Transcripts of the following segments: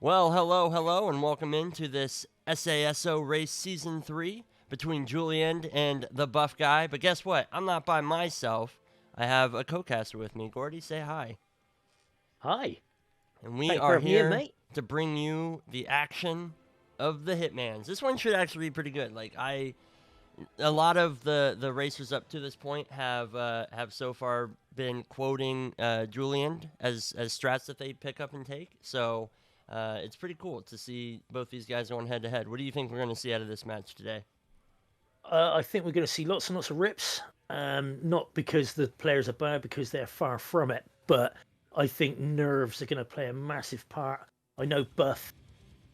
Well, hello, and welcome into this SASO race season 3 between Juliend and the buff guy. But guess what? I'm not by myself. I have a co-caster with me. Gordy, say hi. Hi. And we Thanks for are having me in, here mate. to bring you the action of the Hitmans. This one should actually be pretty good. A lot of the racers up to this point have so far been quoting Juliend as strats that they pick up and take. So it's pretty cool to see both these guys going head to head. What do you think we're going to see out of this match today? I think we're going to see lots and lots of rips. Not because the players are bad, because they're far from it. But I think nerves are going to play a massive part. I know Buff.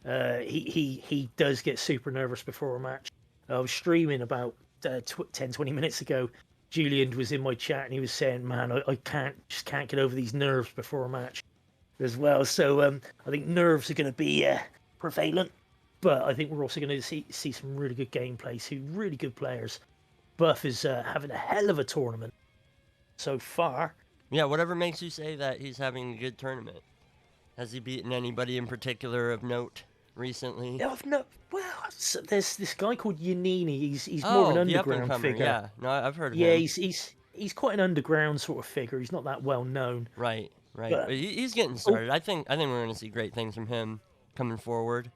He does get super nervous before a match. I was streaming about 10, 20 minutes ago. Juliend was in my chat and he was saying, "Man, I can't get over these nerves before a match as well." So I think nerves are going to be prevalent. But I think we're also going to see some really good gameplay, see really good players. Buff is having a hell of a tournament so far. Yeah, whatever makes you say that he's having a good tournament. Has he beaten anybody in particular of note recently? Well, there's this guy called Yanini. He's more of Oh, an the up and underground comer. figure. Yeah, no, I've heard of Yeah, him. he's quite an underground sort of figure. He's not that well known. Right, right. But But he's getting oh, started. I think we're going to see great things from him coming forward.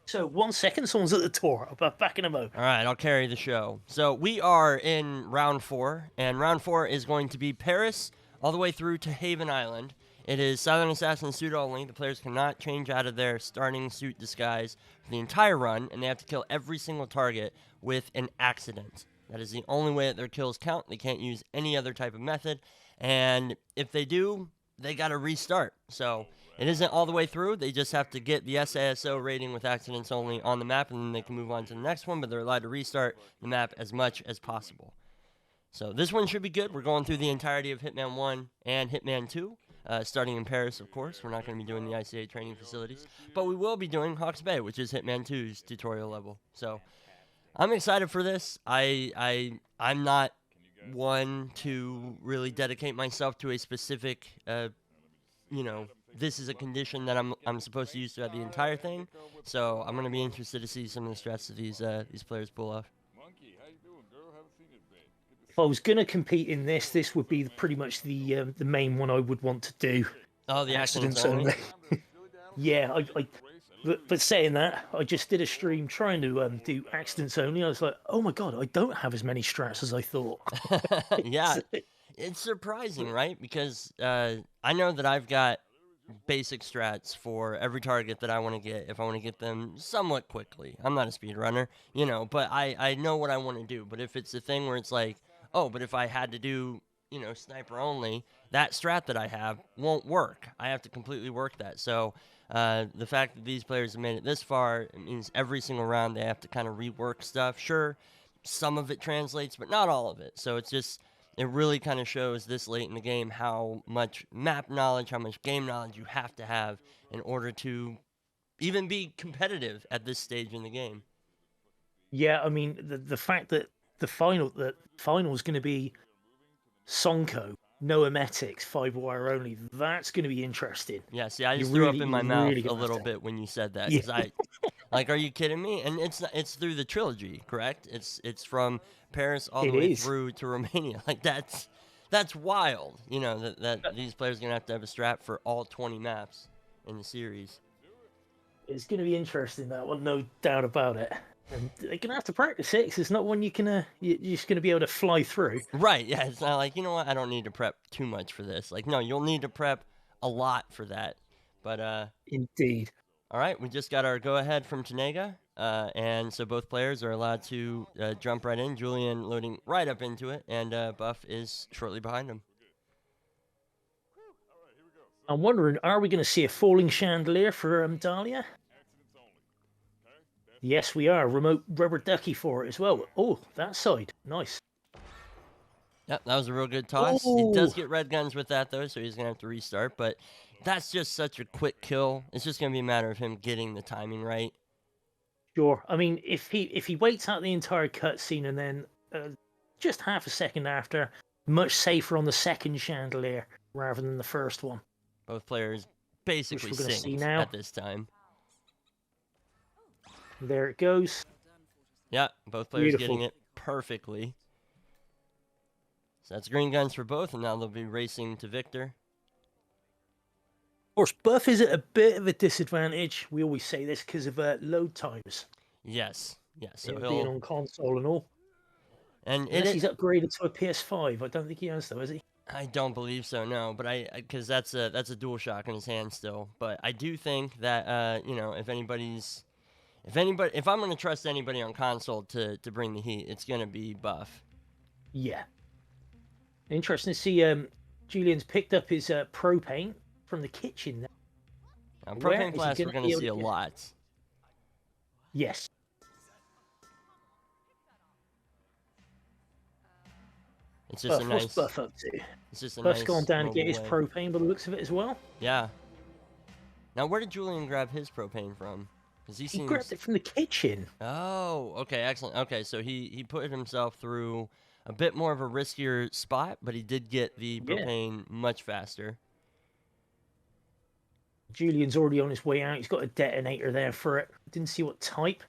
so 1 second, someone's at the door. I'll be back in a moment. All right, I'll carry the show. So we are in round 4, and round 4 is going to be Paris all the way through to Haven Island. It is Silent Assassin suit only. The players cannot change out of their starting suit disguise for the entire run, and they have to kill every single target with an accident. That is the only way that their kills count. They can't use any other type of method, and if they do, they got to restart. So it isn't all the way through. They just have to get the SASO rating with accidents only on the map, and then they can move on to the next one, but they're allowed to restart the map as much as possible. So this one should be good. We're going through the entirety of Hitman 1 and Hitman 2, starting in Paris, of course. We're not going to be doing the ICA training facilities, but we will be doing Hawks Bay, which is Hitman 2's tutorial level. So I'm excited for this. I'm not one to really dedicate myself to a specific, this is a condition that I'm supposed to use throughout the entire thing. So I'm gonna be interested to see some of the strats that these players pull off. If I was going to compete in this would be pretty much the main one I would want to do. Oh, the accidents only. Yeah, but saying that, I just did a stream trying to do accidents only. I was like, oh my god, I don't have as many strats as I thought. Yeah, it's surprising, right? Because I know that I've got basic strats for every target that I want to get if I want to get them somewhat quickly. I'm not a speedrunner, but I know what I want to do. But if it's a thing where it's like, oh, but if I had to do, sniper only, that strat that I have won't work. I have to completely work that. So the fact that these players have made it this far, it means every single round they have to kind of rework stuff. Sure, some of it translates, but not all of it. So it really kind of shows this late in the game how much map knowledge, how much game knowledge you have to have in order to even be competitive at this stage in the game. Yeah, I mean the fact that the final is going to be Sonko, no emetics, 5-wire only. That's going to be interesting. Yeah, see, I just threw up in my mouth a little bit when you said that, because are you kidding me? And it's through the trilogy, correct? It's from Paris all the way through to Romania. Like that's wild. That these players are gonna have to have a strat for all 20 maps in the series. It's going to be interesting, that one, no doubt about it. And they're gonna have to practice it, 'cause it's not one you're just gonna be able to fly through. Right? Yeah, it's not like, what, I don't need to prep too much for this. Like, no, you'll need to prep a lot for that. But Indeed. all right, we just got our go ahead from Tanega, and so both players are allowed to jump right in. Julian loading right up into it, and Buff is shortly behind him. I'm wondering, are we going to see a falling chandelier for Dahlia? Yes, we are. Remote rubber ducky for it as well. Oh, that side. Nice. Yep, that was a real good toss. He does get red guns with that, though, so he's going to have to restart. But that's just such a quick kill. It's just going to be a matter of him getting the timing right. Sure. I mean, if he waits out the entire cutscene and then just half a second after, much safer on the second chandelier rather than the first one. Both players basically we're going to see synced now. at this time. There it goes. Yeah, both players Beautiful. getting it perfectly. So that's green guns for both, and now they'll be racing to victor. Of course, Buff is at a bit of a disadvantage. We always say this because of load times. Yes. Yeah, so Him he'll... being on console and all. And Unless he's upgraded to a PS5. I don't think he has, though, has he? I don't believe so, no. But because that's a DualShock in his hand still. But I do think that you know, if I'm going to trust anybody on console to bring the heat, it's going to be Buff. Yeah. Interesting to see Julian's picked up his propane from the kitchen there. Now, propane flask we're going to see a lot. Yes. It's just a nice... What's Buff up to? It's just a Buff's nice gone down to get his way. propane by the looks of it as well. Yeah. Now, where did Julian grab his propane from? Because he seems... grabbed it from the kitchen. Oh, okay, excellent. Okay, so he put himself through a bit more of a riskier spot, but he did get the propane much faster. Julian's already on his way out. He's got a detonator there for it. Didn't see what type.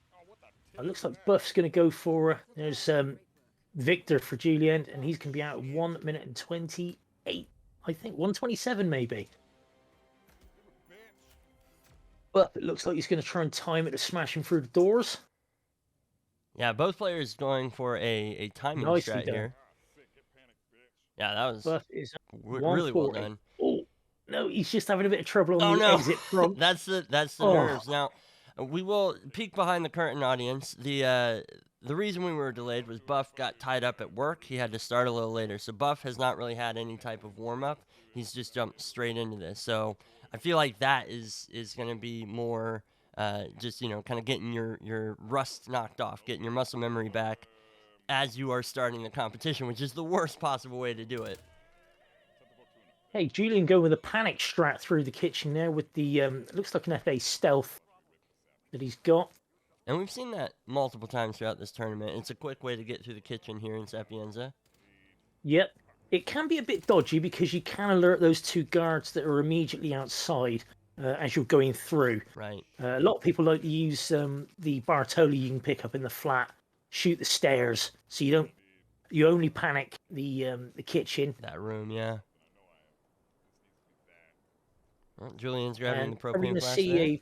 It looks like Buff's going to go for... There's Victor for Juliend, and he's going to be out at 1 minute and 28. I think 127 maybe. But it looks like he's going to try and time it to smash him through the doors. Yeah, both players going for a timing strat here. Yeah, that was really well done. Oh, no, he's just having a bit of trouble on the exit front. That's the nerves. Now, we will peek behind the curtain, audience. The reason we were delayed was Buff got tied up at work. He had to start a little later. So Buff has not really had any type of warm-up. He's just jumped straight into this. So I feel like that is going to be more just, you know, kind of getting your rust knocked off, getting your muscle memory back as you are starting the competition, which is the worst possible way to do it. Hey, Julian going with a panic strat through the kitchen there with the, looks like an FA stealth that he's got. And we've seen that multiple times throughout this tournament. It's a quick way to get through the kitchen here in Sapienza. Yep. It can be a bit dodgy because you can alert those two guards that are immediately outside as you're going through. Right. A lot of people like to use the Bartoli you can pick up in the flat, shoot the stairs, so you only panic the kitchen. That room, yeah. Well, Julian's grabbing the propane flask there.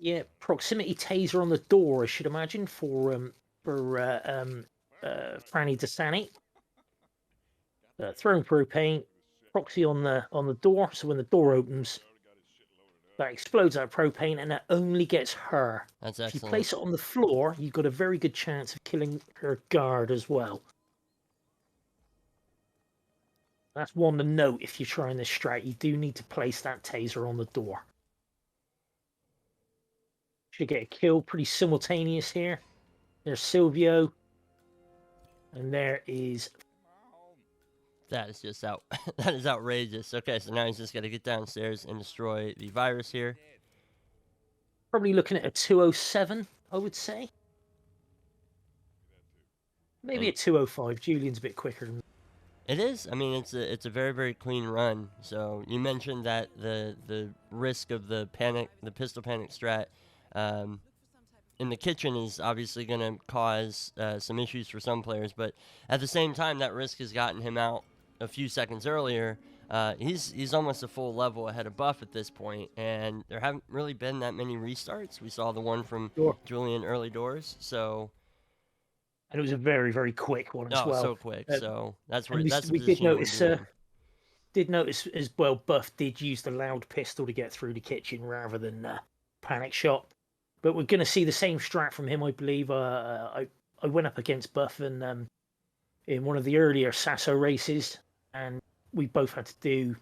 Yeah, proximity taser on the door, I should imagine, for Franny Dasani. Throwing propane, proxy on the door, so when the door opens, that explodes that propane, and that only gets her. That's excellent. If you place it on the floor, you've got a very good chance of killing her guard as well. That's one to note if you're trying this strat. You do need to place that taser on the door. Should get a kill pretty simultaneous here. There's Silvio. And there is... That is just that is outrageous. Okay, so now he's just got to get downstairs and destroy the virus here. Probably looking at a 207, I would say. Maybe a 205. Julian's a bit quicker than... It is. I mean, it's a very, very clean run. So you mentioned that the risk of the pistol panic strat in the kitchen is obviously going to cause some issues for some players, but at the same time, that risk has gotten him out a few seconds earlier. He's almost a full level ahead of Buff at this point, and there haven't really been that many restarts. We saw the one from Julian early doors, so... And it was a very, very quick one as well. Oh, so quick. So that's where we did notice. As well. Buff did use the loud pistol to get through the kitchen rather than panic shot. But we're going to see the same strat from him, I believe. I went up against Buff in one of the earlier SASO races, and we both had to do.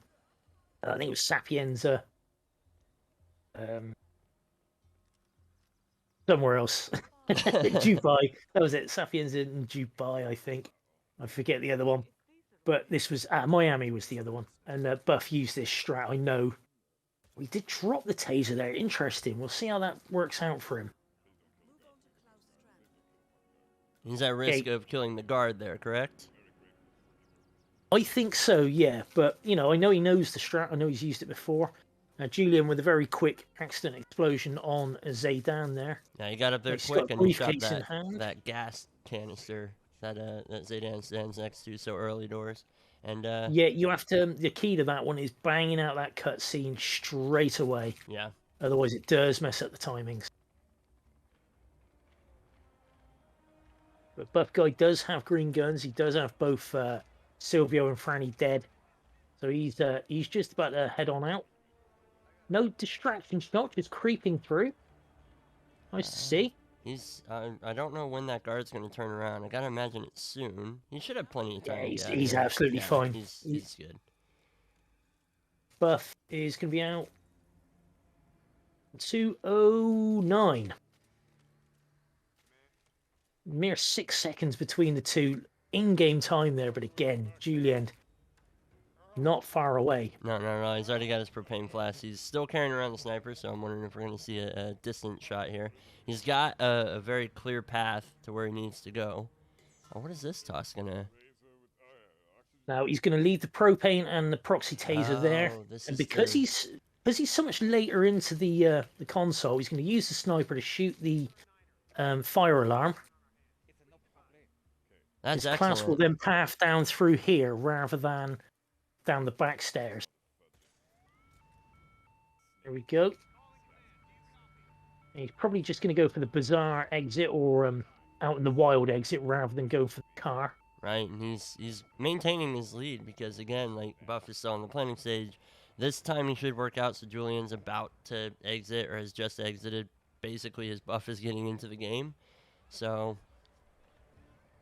I think it was Sapienza. Somewhere else. Dubai. That was it. Sapienza in Dubai, I think. I forget the other one. But this was Miami was the other one. And Buff used this strat. I know. We did drop the taser there. Interesting. We'll see how that works out for him. He's at risk of killing the guard there, correct? I think so, yeah. But, you know, I know he knows the strat. I know he's used it before. Julian with a very quick accident explosion on Zaydan there. Yeah, he got up there He's quick got a and he shot briefcase in that hand. that gas canister that Zaydan stands next to so early doors. And Yeah, you have to. The key to that one is banging out that cutscene straight away. yeah, Otherwise, it does mess up the timings. But Buff Guy does have green guns. He does have both Silvio and Franny dead. So he's just about to head on out. No distraction shot, just creeping through. Nice to see. he's I don't know when that guard's gonna turn around. I gotta imagine it's soon. He should have plenty of time. Yeah, to he's absolutely fine. He's good. Buff is going to be out 2:09. Mere 6 seconds between the two in-game time there, but again, Juliend not far away. No. He's already got his propane flask. He's still carrying around the sniper, so I'm wondering if we're going to see a distant shot here. He's got a very clear path to where he needs to go. Oh, what is this toss going to... Now he's going to leave the propane and the proxy taser there, and because he's so much later into the console, he's going to use the sniper to shoot the fire alarm. That's His class will then path down through here rather than down the back stairs. There we go. And he's probably just going to go for the bazaar exit or out in the wild exit rather than go for the car. Right, and he's maintaining his lead because, again, like Buff is still on the planning stage. This time he should work out, so Julian's about to exit or has just exited. Basically, his Buff is getting into the game. So...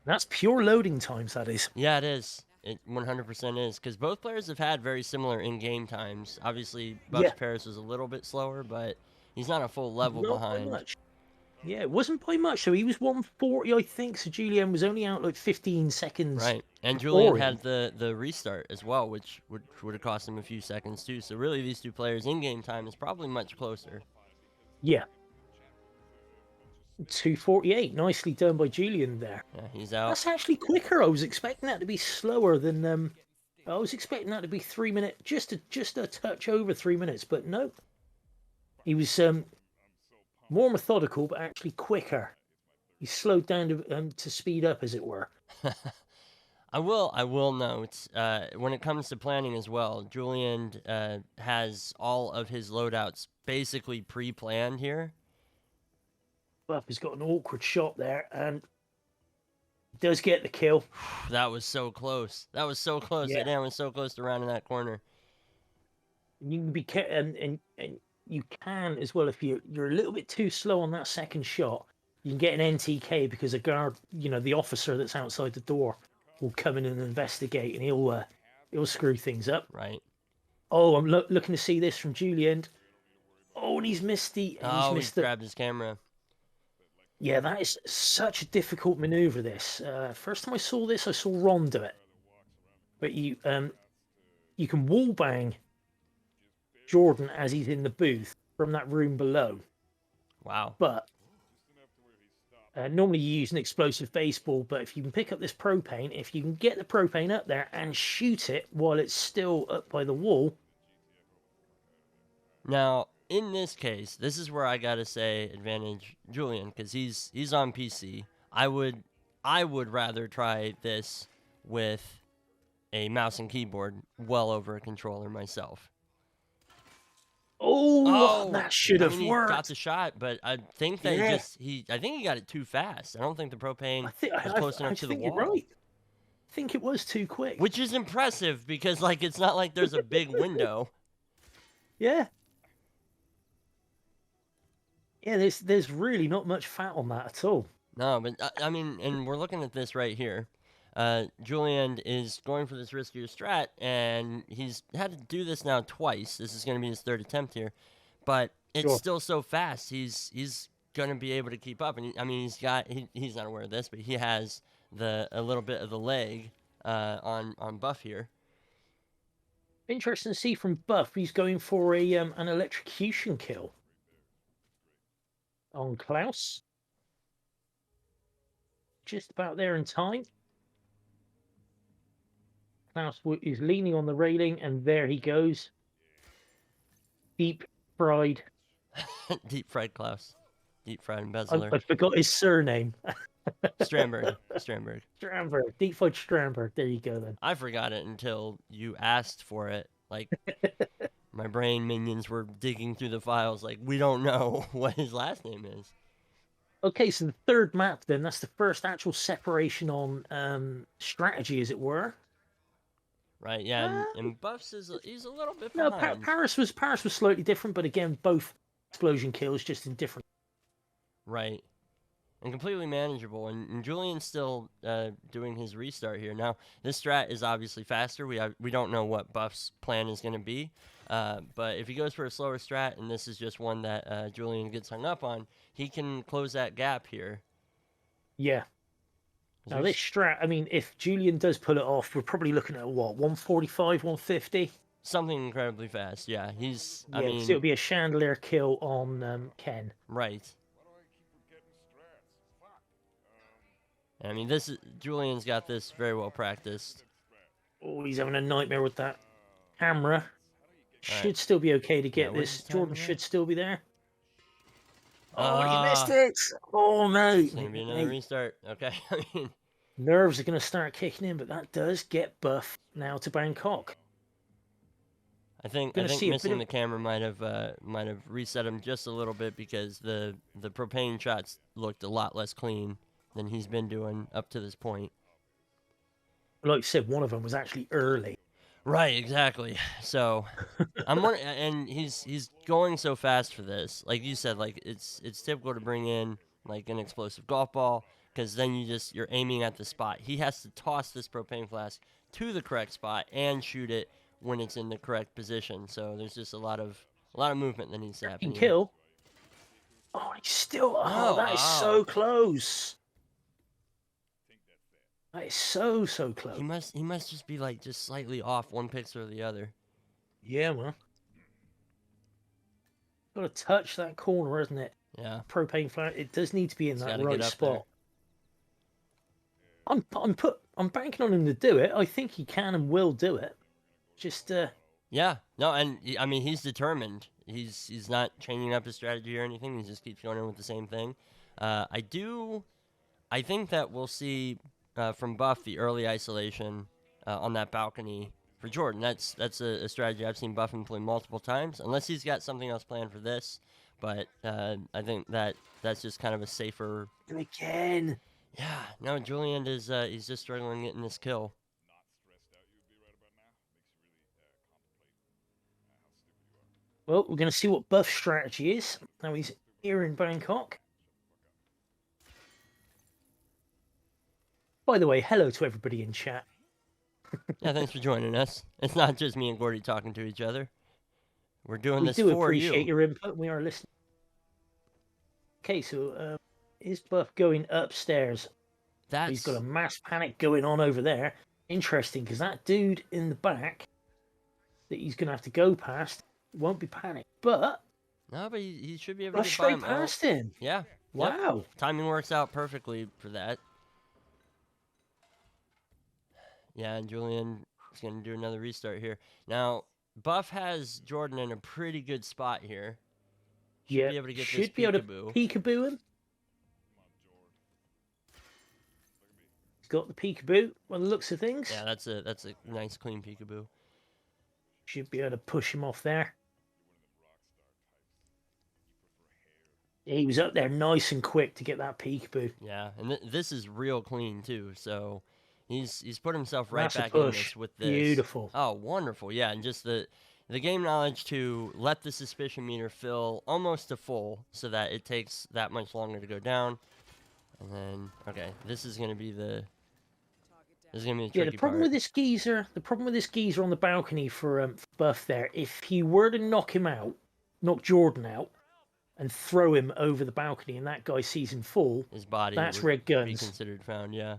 That's pure loading times, that is. Yeah, it is. It 100% is, because both players have had very similar in-game times. Obviously, Buff's Paris was a little bit slower, but he's not a full level behind. By much. Yeah, it wasn't by much. So he was 140, I think. So Julian was only out like 15 seconds. Right, and Julian had the restart as well, which would have cost him a few seconds too. So really, these two players' in-game time is probably much closer. Yeah. 2:48, nicely done by Julian there. Yeah, he's out. That's actually quicker. I was expecting that to be slower than. I was expecting that to be 3 minutes, just a touch over 3 minutes, but no. He was more methodical, but actually quicker. He slowed down to speed up, as it were. I will note when it comes to planning as well, Julian has all of his loadouts basically pre-planned here. Buff has got an awkward shot there and does get the kill. That was so close. That was so close. Yeah. Dan was so close to rounding that corner. You can be and you can as well if you're a little bit too slow on that second shot. You can get an NTK because a guard, the officer that's outside the door, will come in and investigate, and he'll screw things up. Right. Oh, I'm looking to see this from Juliend. Oh, and he's missed the. He's grabbed his camera. Yeah, that is such a difficult maneuver, this. First time I saw this, I saw Ron do it. But you can wallbang Jordan as he's in the booth from that room below. Wow. But normally you use an explosive baseball, but if you can pick up this propane, if you can get the propane up there and shoot it while it's still up by the wall. Now... in this case, this is where I gotta say advantage Julian, because he's on PC. I would rather try this with a mouse and keyboard well over a controller myself. Oh, that should have worked. He got the shot, but I think that I think he got it too fast. I don't think the propane was close enough to the wall. You're right. I think it was too quick. Which is impressive because it's not like there's a big window. Yeah. Yeah, there's really not much fat on that at all. No, but I mean, and we're looking at this right here. Juliend is going for this riskier strat, and he's had to do this now twice. This is going to be his third attempt here, but it's still so fast. He's going to be able to keep up, and he's not aware of this, but he has a little bit of the leg on Buff here. Interesting to see from Buff. He's going for an electrocution kill on Klaus. Just about there in time. Klaus is leaning on the railing, and there he goes. Deep fried. Deep fried Klaus. Deep fried I embezzler. forgot his surname. Stramberg. Stramberg. Stramberg. Deep fried Stramberg. There you go then. I forgot it until you asked for it. Like, my brain minions were digging through the files. Like, we don't know what his last name is. Okay, so the third map then, that's the first actual separation on strategy, as it were. Right, yeah, and Buffs he's a little bit No, behind. Paris was slightly different, but again, both explosion kills, just in different. Right, and completely manageable. And Julian's still doing his restart here. Now, this strat is obviously faster. We don't know what Buff's plan is going to be, but if he goes for a slower strat, and this is just one that Julian gets hung up on, he can close that gap here. Yeah. Now this strat, I mean, if Julian does pull it off, we're probably looking at what, 145, 150? Something incredibly fast. Yeah, he's. Yeah, I mean, it'll be a chandelier kill on Ken. Right. I mean, Julian's got this very well practiced. Oh, he's having a nightmare with that camera. Should still be okay to get this. Jordan should still be there. Oh, he missed it! Oh, no. It's going to be another restart. Okay, I mean... Nerves are going to start kicking in, but that does get Buff now to Bangkok. I think missing the camera might have reset him just a little bit because the propane shots looked a lot less clean than he's been doing up to this point. Like you said, one of them was actually early. Right, exactly. So, and he's going so fast for this. Like you said, like it's typical to bring in like an explosive golf ball because then you're aiming at the spot. He has to toss this propane flask to the correct spot and shoot it when it's in the correct position. So there's just a lot of movement that needs to happen. Kill. Oh, he's still. Oh, that is so close. That is so close. He must just be like just slightly off one pixel or the other. Yeah, man. Got to touch that corner, isn't it? Yeah. Propane flask. It does need to be in that right spot. I'm banking on him to do it. I think he can and will do it. Just Yeah. No, and I mean he's determined. He's not changing up his strategy or anything. He just keeps going in with the same thing. I think that we'll see from Buff the early isolation on that balcony for Jordan. That's a strategy I've seen Buff employ multiple times, unless he's got something else planned for this. But I think that's just kind of a safer. Again. Yeah. No, Juliend is he's just struggling getting this kill. Well, we're going to see what Buff's strategy is. Now he's here in Bangkok. By the way, hello to everybody in chat. Yeah, thanks for joining us. It's not just me and Gordy talking to each other. We're doing this for you. We do appreciate your input. We are listening. Okay, so is Buff going upstairs? He's got a mass panic going on over there. Interesting, because that dude in the back that he's going to have to go past won't be panicked, but no, but he should be able to get straight past him. Yeah. Wow. Yep. Timing works out perfectly for that. Yeah, and Julian is going to do another restart here. Now, Buff has Jordan in a pretty good spot here. Should be able to peekaboo him. He's got the peekaboo by the looks of things. Yeah, that's a nice clean peekaboo. Should be able to push him off there. Yeah, he was up there nice and quick to get that peekaboo. Yeah, and this is real clean too. So he's put himself right back in this with this. Beautiful. Oh, wonderful. Yeah, and just the game knowledge to let the suspicion meter fill almost to full so that it takes that much longer to go down. And then this is going to be the tricky the problem part. with this geezer on the balcony for Buff there, if he were to knock Jordan out, and throw him over the balcony, and that guy sees him fall, his body that's would red guns. be considered found, yeah.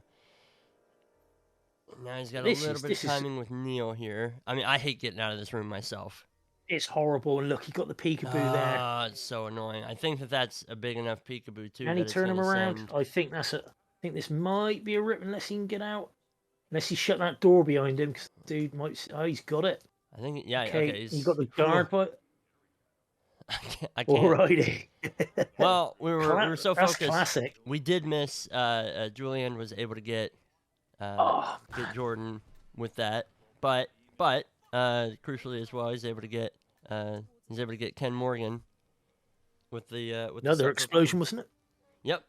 Now he's got a little bit of timing with Neil here. I mean, I hate getting out of this room myself. It's horrible, and look, he got the peekaboo there. Ah, it's so annoying. I think that's a big enough peekaboo too. Can he turn him around? I think this might be a rip unless he can get out. Unless he shut that door behind him, because dude might. Oh, he's got it. I think, yeah. Okay, he got the guard, but I can't. Alrighty. Well, we were so That's focused. classic. We did miss. Juliend was able to get Oh, get Jordan with that, but crucially as well, he's able to get Ken Morgan with the another set explosion, propane. wasn't it? Yep,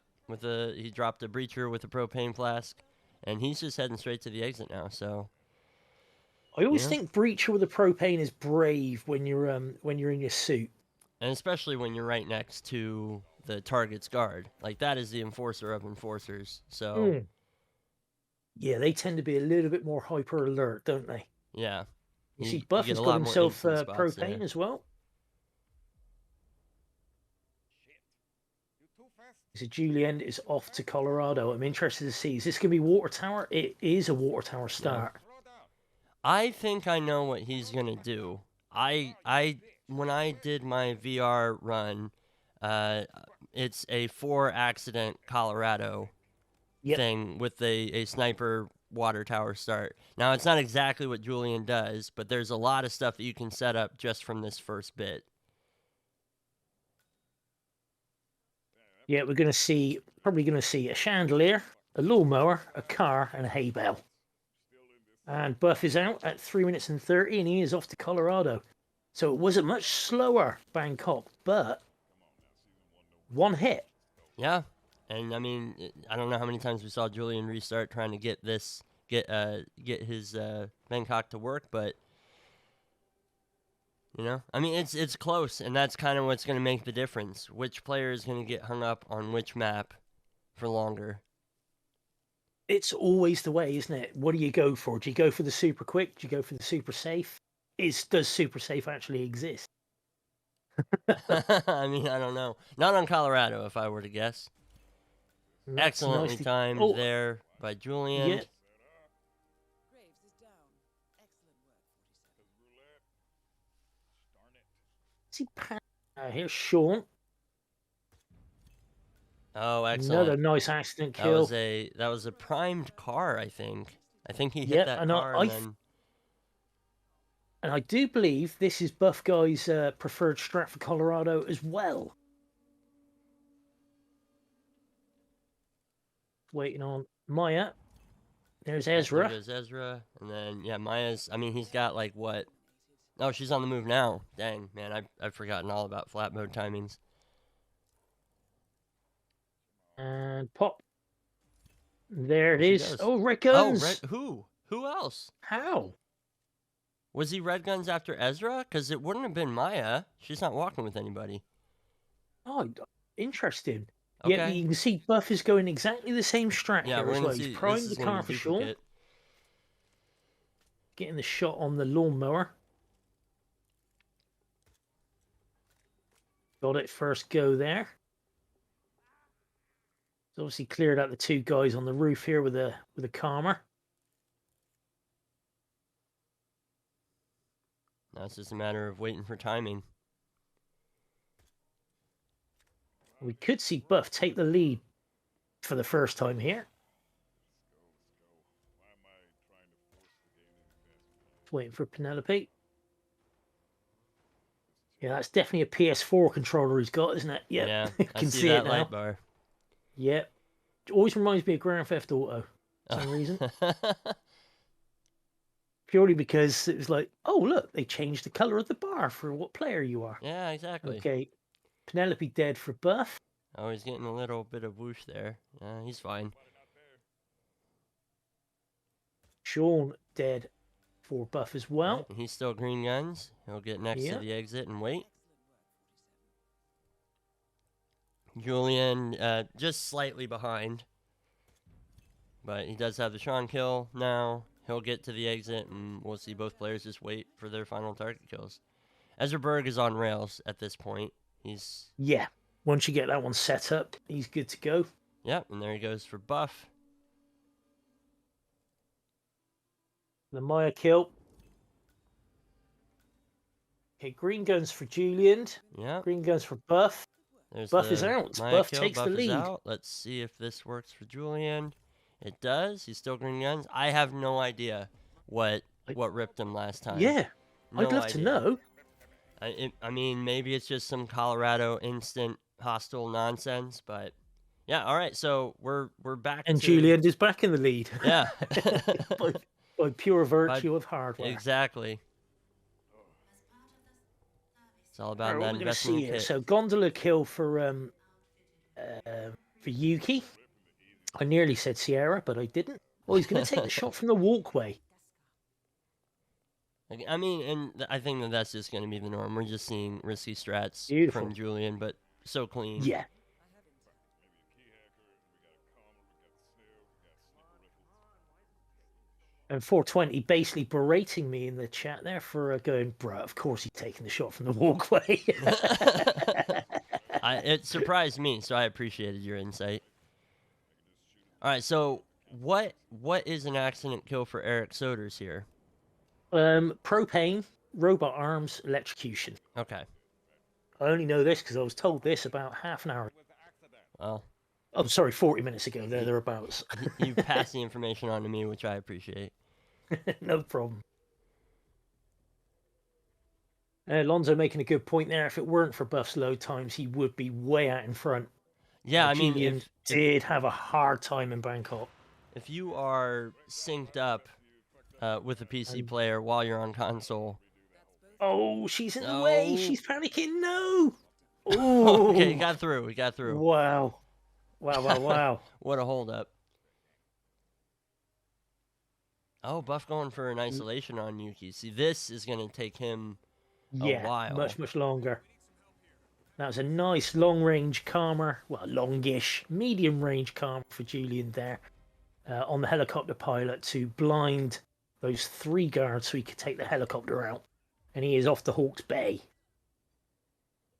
he dropped a breacher with a propane flask, and he's just heading straight to the exit now. So I always Yeah. think breacher with a propane is brave when you're in your suit. and especially when you're right next to the target's guard, like that is the enforcer of enforcers. So Mm. Yeah, they tend to be a little bit more hyper alert, don't they? yeah, You see, you Buff get has a got lot more himself instant spots propane there. as well. So Juliend is off to Colorado. I'm interested to see, is this going to be water tower? It is a water tower start. I think I know what he's gonna do. I when I did my VR run, it's a 4 accident Colorado Yep. thing with a sniper water tower start. Now it's not exactly what Julian does, but there's a lot of stuff that you can set up just from this first bit. Yeah, we're probably going to see a chandelier, a lawnmower, a car, and a hay bale. And Buff is out at 3 minutes and 30, and he is off to Colorado. So it was a much slower Bangkok, but one hit. Yeah, and I mean, I don't know how many times we saw Julian restart trying to get his Bangkok to work, but I mean, it's close, and that's kind of what's going to make the difference. Which player is going to get hung up on which map for longer? It's always the way, isn't it? What do you go for? Do you go for the super quick? Do you go for the super safe? Does super safe actually exist? I mean, I don't know. Not on Colorado, if I were to guess. Excellently timed there by Julian. Yeah. See, here's Sean. Oh, excellent! Another nice accident kill. That was a primed car, I think. I think he hit that car and then. And I do believe this is Buff Guy's preferred strat for Colorado as well. Waiting on Maya. There's Ezra. There's Ezra. And then, Maya's, I mean, he's got like what? Oh, she's on the move now. Dang, man, I've forgotten all about flat mode timings. And pop. There it is. Oh, Red Guns. Oh, who else? How? Was he Red Guns after Ezra? Because it wouldn't have been Maya. She's not walking with anybody. Oh, interesting. Okay. Yeah, you can see Buff is going exactly the same strat here as well. He's primed the car for Sean. Getting the shot on the lawnmower. Got it first go there. He's obviously cleared out the 2 guys on the roof here with a calmer. Now it's just a matter of waiting for timing. We could see Buff take the lead for the first time here. Waiting for Penelope. Yeah, that's definitely a PS4 controller he's got, isn't it? Yep. Yeah, I can see that it now. light bar. Yep. It always reminds me of Grand Theft Auto for some reason. Purely because it was like, oh, look, they changed the color of the bar for what player you are. Yeah, exactly. Okay. Penelope dead for Buff. Oh, he's getting a little bit of whoosh there. He's fine. Sean dead for Buff as well. Right, he's still green guns. He'll get next to the exit and wait. Julian just slightly behind. But he does have the Sean kill now. He'll get to the exit, and we'll see both players just wait for their final target kills. Ezra Berg is on rails at this point. Yeah. Once you get that one set up, he's good to go. Yep, and there he goes for Buff. The Maya kill. Okay, green guns for Juliend. Yeah. Green guns for Buff. Buff is out. Buff takes the lead. Out. Let's see if this works for Julian. It does. He's still green guns. I have no idea what ripped him last time. Yeah, I'd love to know. I mean, maybe it's just some Colorado instant hostile nonsense, but yeah. All right, so we're back And to Juliend is back in the lead. yeah. by, by pure By- virtue of hardware. exactly. It's all about Alright, what that we're going to see investment in here. kit. So Gondola kill for Yuki. I nearly said Sierra, but I didn't. Oh, he's going to take the shot from the walkway. I mean, and I think that that's just going to be the norm. We're just seeing risky strats Beautiful. from Julian, but so clean. Yeah. And 420 basically berating me in the chat there for going, bruh, of course he's taking the shot from the walkway. It surprised me, so I appreciated your insight. All right, so what is an accident kill for Eric Soders here? Propane, robot arms, electrocution. Okay. I only know this because I was told this about half an hour. Well, Oh, sorry, 40 minutes ago. Thereabouts. you passed the information on to me, which I appreciate. No problem. Lonzo making a good point there. If it weren't for Buff's load times, he would be way out in front. Yeah, I mean, Julian did have a hard time in Bangkok. If you are synced up with a PC player while you're on console. Oh, she's in the way. She's panicking. No. Oh. Okay, we got through. Wow. What a holdup. Oh, Buff going for an isolation on Yuki. See, this is going to take him a while. Much longer. That was a nice long-range calmer. Well, longish, medium-range calmer for Julian there. On the helicopter pilot to blind those 3 guards so he could take the helicopter out. And he is off to Hawke's Bay.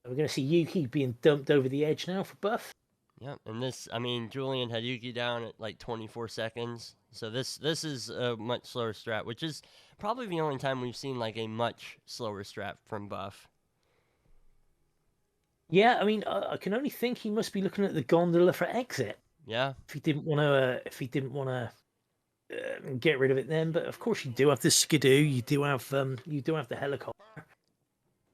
We're going to see Yuki being dumped over the edge now for Buff. Yeah, and this, I mean, Julian had Yuki down at like 24 seconds. So this is a much slower strat, which is probably the only time we've seen like a much slower strat from Buff. Yeah, I mean, I can only think he must be looking at the gondola for exit. Yeah. If he didn't want to, get rid of it then. But of course, you do have the skidoo. You do have the helicopter.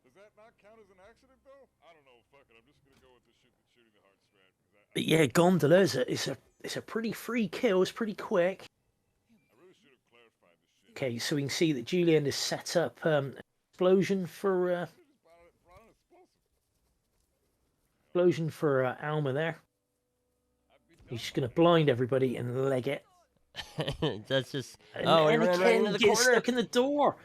Does that not count as an accident, though? I don't know. Fuck it. I'm just gonna go with the shooting the heart strat. But yeah, gondola is a pretty free kill. It's pretty quick. I really should have clarified this shit. Okay, so we can see that Juliend has set up explosion for Alma there. He's just gonna blind everybody and leg it. That's just. And, oh, and he ran right into the corner. Stuck in the door.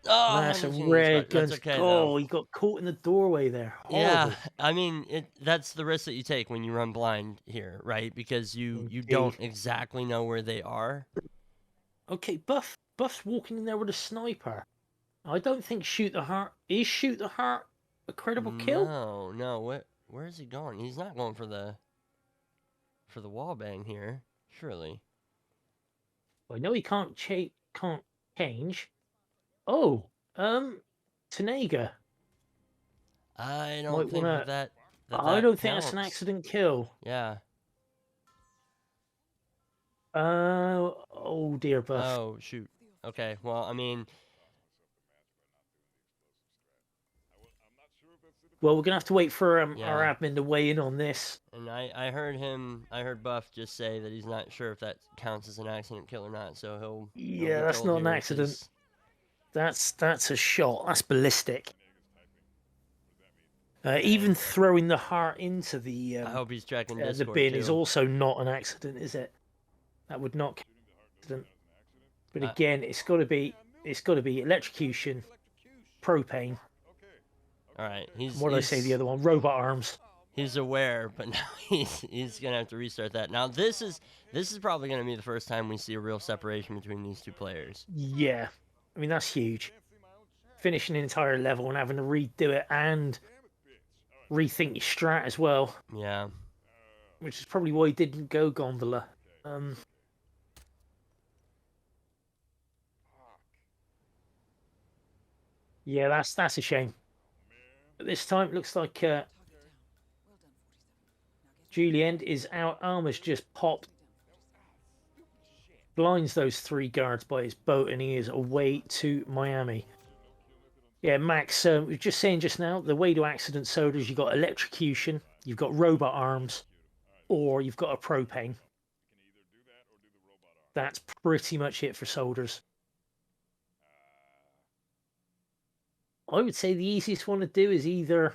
Oh, That's a red gun. Okay, oh, he got caught in the doorway there. Horrible. Yeah, I mean, that's the risk that you take when you run blind here, right? Because you don't exactly know where they are. Okay, Buff's walking in there with a sniper. I don't think shoot the heart. Is shoot the heart a credible kill? No. Where is he going? He's not going for the wall bang here, surely. I know he can't change. Oh, Tanega. I don't think that I don't think counts. that's an accident kill. Yeah. Oh dear, Buff. Oh shoot. Okay. Well, I mean. Well, we're gonna have to wait for our admin to weigh in on this. And I heard Buff just say that he's not sure if that counts as an accident kill or not. So he'll. Yeah, that's not an accident. That's a shot. That's ballistic. Even throwing the heart into the I hope he's checking the bin is also not an accident, is it? That would not count as an accident. But again, it's got to be electrocution, propane. All right, what did I say? The other one, robot arms. He's aware, but now he's gonna have to restart that. Now this is probably gonna be the first time we see a real separation between these two players. Yeah, I mean that's huge. Finishing an entire level and having to redo it and rethink your strat as well. Yeah. Which is probably why he didn't go gondola. Yeah, that's a shame. But this time it looks like Juliend is out. Armor's just popped. Blinds those 3 guards by his boat and he is away to Miami. Yeah, Max, we were just saying just now, the way to accident sodas, you've got electrocution, you've got robot arms, or you've got a propane. That's pretty much it for solders. I would say the easiest one to do is either,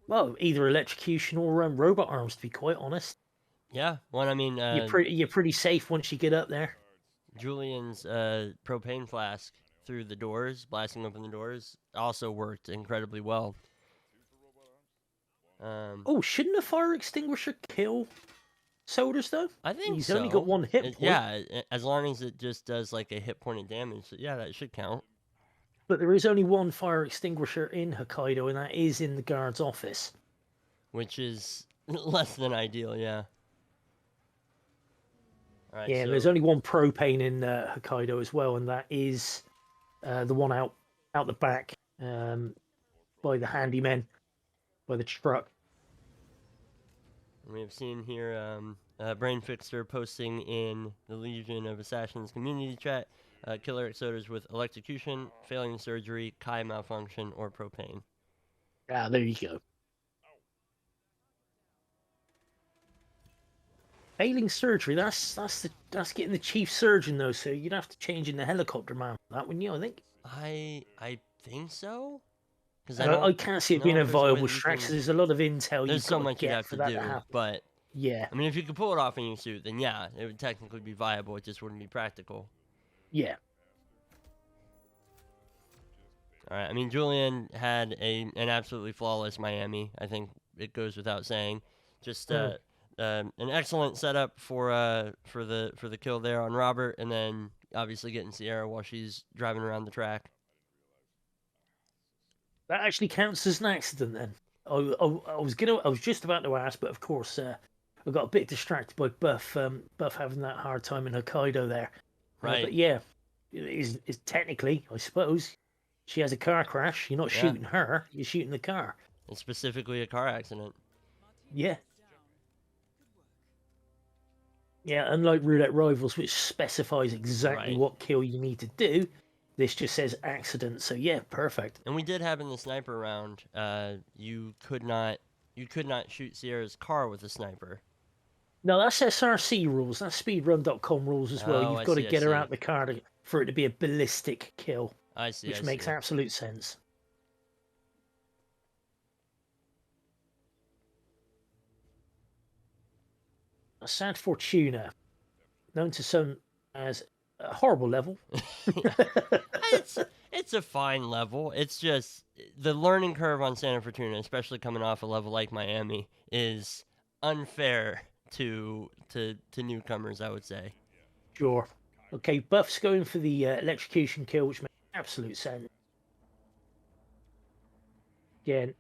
well, either electrocution or robot arms, to be quite honest. Yeah, well, I mean, You're pretty safe once you get up there. Julian's propane flask through the doors, blasting open the doors, also worked incredibly well. Oh, shouldn't a fire extinguisher kill solders though? I think he's so. only got one hit point. Yeah, as long as it just does like a hit point of damage. So yeah, that should count. But there is only one fire extinguisher in Hokkaido, and that is in the guard's office. Which is less than ideal, yeah. All right, Yeah, so and there's only one propane in Hokkaido as well, and that is the one out the back by the handyman, by the truck. we have seen here Brain Fixer posting in the Legion of Assassins community chat, killer exoders with electrocution, failing surgery, Kai malfunction, or propane. Ah, there you go. Failing surgery, that's getting the chief surgeon though, so you'd have to change in the helicopter man for that, wouldn't you? I think. I think so. Because I can't see it being a viable strategy. There's a lot of intel. There's so much you have to do, but yeah. I mean, if you could pull it off in your suit, then yeah, it would technically be viable. It just wouldn't be practical. Yeah. All right. I mean, Juliend had an absolutely flawless Miami. I think it goes without saying. Just an excellent setup for the kill there on Robert, and then obviously getting Sierra while she's driving around the track. That actually counts as an accident then. I was just about to ask, but of course I got a bit distracted by Buff having that hard time in Hokkaido there. Right. But yeah, is technically, I suppose, she has a car crash. You're not shooting her, you're shooting the car. It's specifically a car accident. Yeah. Yeah, unlike Roulette Rivals, which specifies exactly what kill you need to do, this just says accident. So yeah, perfect. And we did have in the sniper round, you could not shoot Sierra's car with a sniper. No, that's SRC rules. That's speedrun.com rules as well. You've got to get her out the car for it to be a ballistic kill. I see. Which makes absolute sense. A Sad Fortuna, known to some as a horrible level. It's a fine level. It's just the learning curve on Santa Fortuna, especially coming off a level like Miami, is unfair to newcomers, I would say. Sure. Okay, Buff's going for the electrocution kill, which makes absolute sense. Again.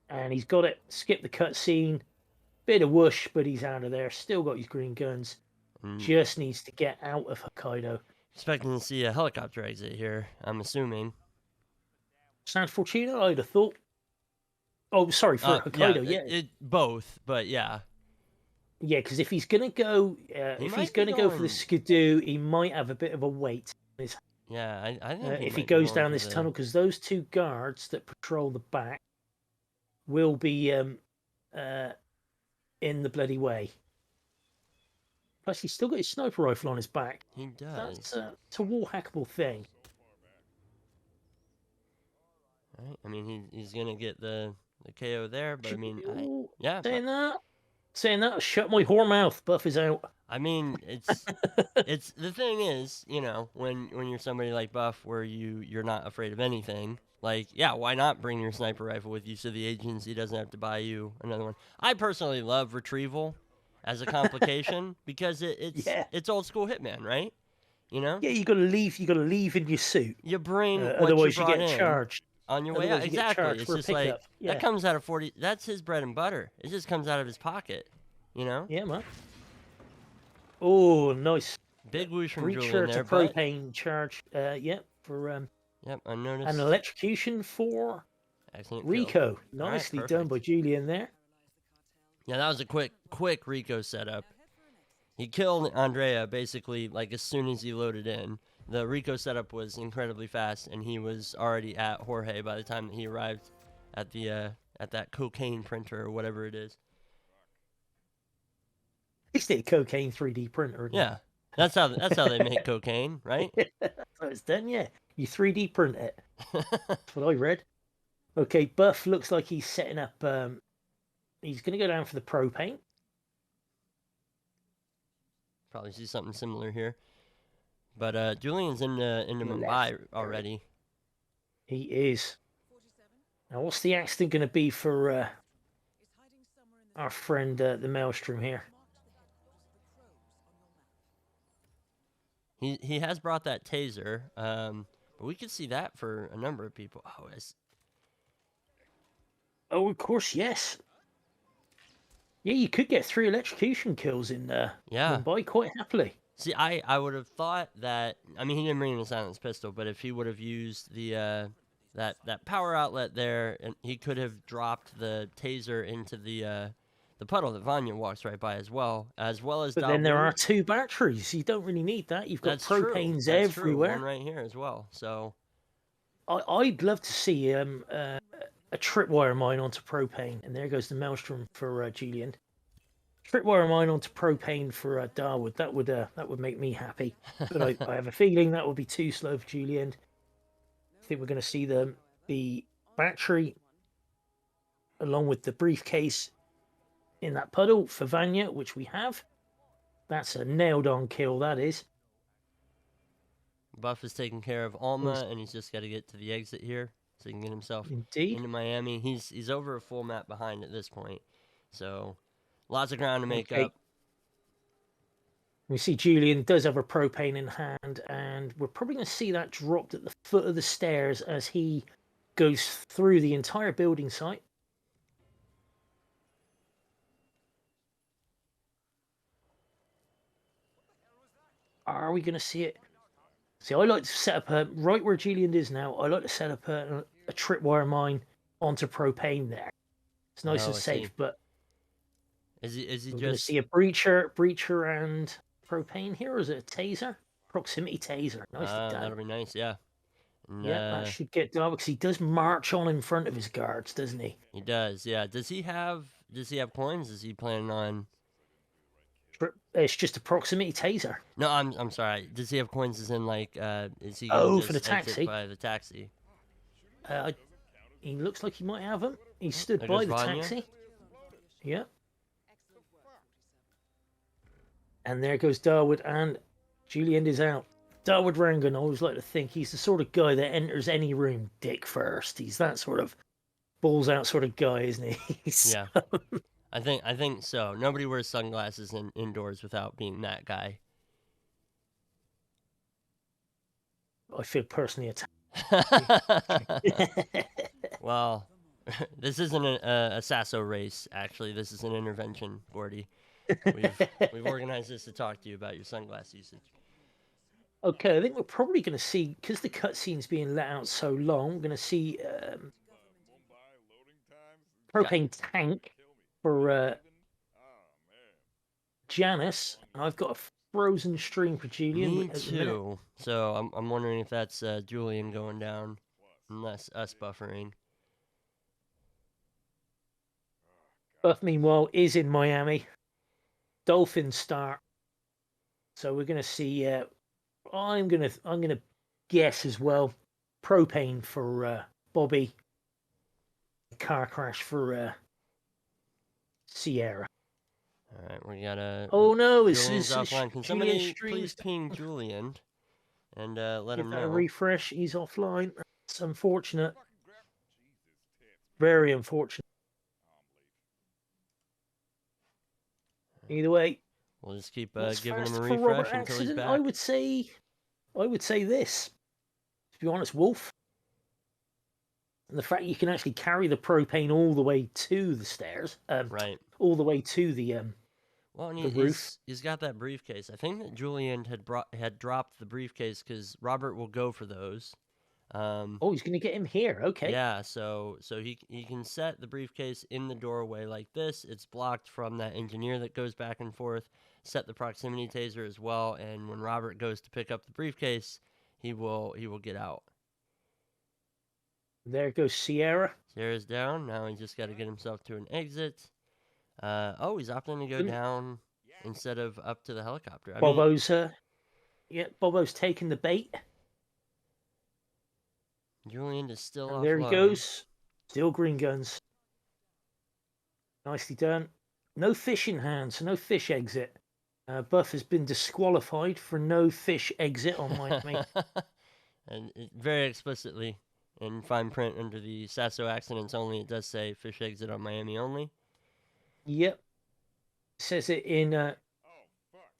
And he's got it. Skip the cutscene. Bit of whoosh, but he's out of there. Still got his green guns. Just needs to get out of Hokkaido. Expecting to see a helicopter exit here, I'm assuming. San Fortuna, I'd have thought. Oh, sorry, for Hokkaido, yeah. Both, but yeah. Yeah, because if he's gonna go, if he's gonna go for the Skidoo, he might have a bit of a wait. Yeah, I think if he goes down this tunnel, because those two guards that patrol the back will be in the bloody way. Plus, he's still got his sniper rifle on his back. He does. It's a wall hackable thing. Right. I mean, he's gonna get the KO there, but I mean, yeah. Saying that, shut my whore mouth. Buff is out. I mean, it's the thing is, you know, when you're somebody like Buff, where you're not afraid of anything. Like, yeah, why not bring your sniper rifle with you so the agency doesn't have to buy you another one? I personally love retrieval as a complication because it's old school Hitman, right? You know? Yeah, you got to leave in your suit. You bring otherwise you get charged on your way out. Exactly. It's just like that comes out of 40. That's his bread and butter. It just comes out of his pocket, you know? Yeah, man. Oh, nice. Big whoosh from Juliend there. Propane charge. For Yep, unnoticed. An electrocution for Rico. Nicely done by Juliend there. Yeah, that was a quick Rico setup. He killed Andrea basically like as soon as he loaded in. the Rico setup was incredibly fast, and he was already at Jorge by the time that he arrived at the at that cocaine printer or whatever it is. It's a cocaine 3D printer. Yeah, that's how they make cocaine, right? That's how it's done, yeah. You 3D print it. That's what I read. Okay, Buff looks like he's setting up. He's going to go down for the propane. Probably see something similar here. But Julian's in Mumbai already. He is. Now, what's the accident going to be for our friend, the Maelstrom here? He has brought that taser, but we could see that for a number of people. Oh, of course, yes. Yeah, you could get 3 electrocution kills in Mumbai quite happily. See, I would have thought that. I mean, he didn't bring in a silenced pistol, but if he would have used the that power outlet there, and he could have dropped the taser into the puddle that Vanya walks right by as well as But then there are 2 batteries. You don't really need that. You've got propanes everywhere. One right here as well. So I'd love to see a tripwire mine onto propane, and there goes the Maelstrom for Juliend. Tripwire mine onto propane for Darwood. That would make me happy. But I have a feeling that will be too slow for Juliend. I think we're going to see the battery along with the briefcase in that puddle for Vanya, which we have. That's a nailed-on kill, that is. Buff is taking care of Alma, and he's just got to get to the exit here so he can get himself into Miami. He's over a full map behind at this point, so lots of ground to make up. We see Julian does have a propane in hand, and we're probably going to see that dropped at the foot of the stairs as he goes through the entire building site. Are we going to see it? See, I like to set up right where Julian is now. I like to set up a tripwire mine onto propane there. It's nice and safe, but is he just going to see a breacher and propane here, or is it a taser? Proximity taser. Nicely done. That'll be nice, yeah. And, yeah, that should get done because he does march on in front of his guards, doesn't he? He does, yeah. Does he have coins? Is he planning on? It's just a proximity taser. No, I'm sorry. Does he have coins? As in, like, is he? For the taxi. By the taxi. He looks like he might have them. He stood by the taxi. Yeah. And there goes Darwood, and Juliend is out. Darwood Rangan, I always like to think he's the sort of guy that enters any room dick first. He's that sort of balls out sort of guy, isn't he? Yeah. I think so. Nobody wears sunglasses indoors without being that guy. I feel personally attacked. Well, this isn't a SASO race, actually. This is an intervention, Gordy. We've organized this to talk to you about your sunglass usage. Okay, I think we're probably going to see, because the cutscene's being let out so long, we're going to see propane tank for Janice, and I've got a frozen stream for Julian. Me too. So I'm wondering if that's Julian going down, unless us buffering. Buff, meanwhile, is in Miami. Dolphins start, so we're going to see. I'm gonna guess as well. Propane for Bobby. Car crash for Sierra. All right, we got a. Oh no! Julian's offline. Can somebody please ping Julian and let him know? A refresh. He's offline. That's unfortunate. Very unfortunate. Either way, we'll just keep giving him a refresh until he's back. I would say this. To be honest, Wolf. And the fact you can actually carry the propane all the way to the stairs, right? All the way to the well, and the roof. He's got that briefcase. I think that Julian had dropped the briefcase because Robert will go for those. He's going to get him here. Okay. Yeah, so he can set the briefcase in the doorway like this. It's blocked from that engineer that goes back and forth. Set the proximity taser as well, and when Robert goes to pick up the briefcase, he will get out. There goes Sierra. Sierra's down. Now he's just got to get himself to an exit. He's opting to go Good. down instead of up to the helicopter. Bobo's Bobo's taking the bait. Juliend is still And there he offline. goes. Still green guns. Nicely done. No fish in hand, so no fish exit. Buff has been disqualified for no fish exit on Miami. And very explicitly in fine print under the SASO accidents only, it does say fish exit on Miami only. Yep. Says it in. Oh, fuck.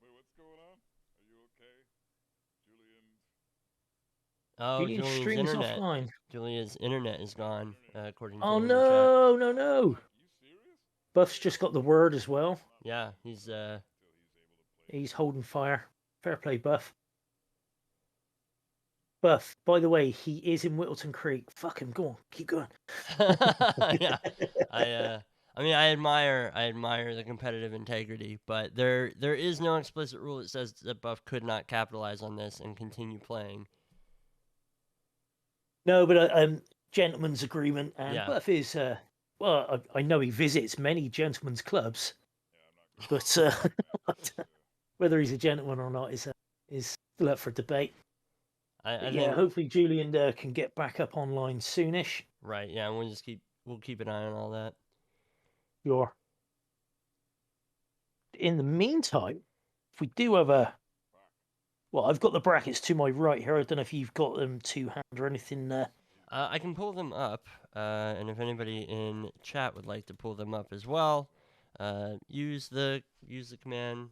Wait, what's going on? Are you okay? Juliend? Oh, Juliend's Julian's stream is internet. offline. Julian's internet is gone, according to Oh him in the chat. no. You serious? Buff's just got the word as well. Yeah, he's He's holding fire. Fair play, Buff. Buff, by the way, he is in Whittleton Creek. Fuck him. Go on, keep going. yeah. I admire the competitive integrity, but there is no explicit rule that says that Buff could not capitalize on this and continue playing. No, but gentleman's agreement, and Yeah. Buff is I know he visits many gentlemen's clubs, but whether he's a gentleman or not is still up for debate. I Yeah, think, hopefully Juliend can get back up online soonish. right. Yeah, we'll keep an eye on all that. Sure. In the meantime, if we do have I've got the brackets to my right here. I don't know if you've got them to hand or anything there. I can pull them up, and if anybody in chat would like to pull them up as well, use the command !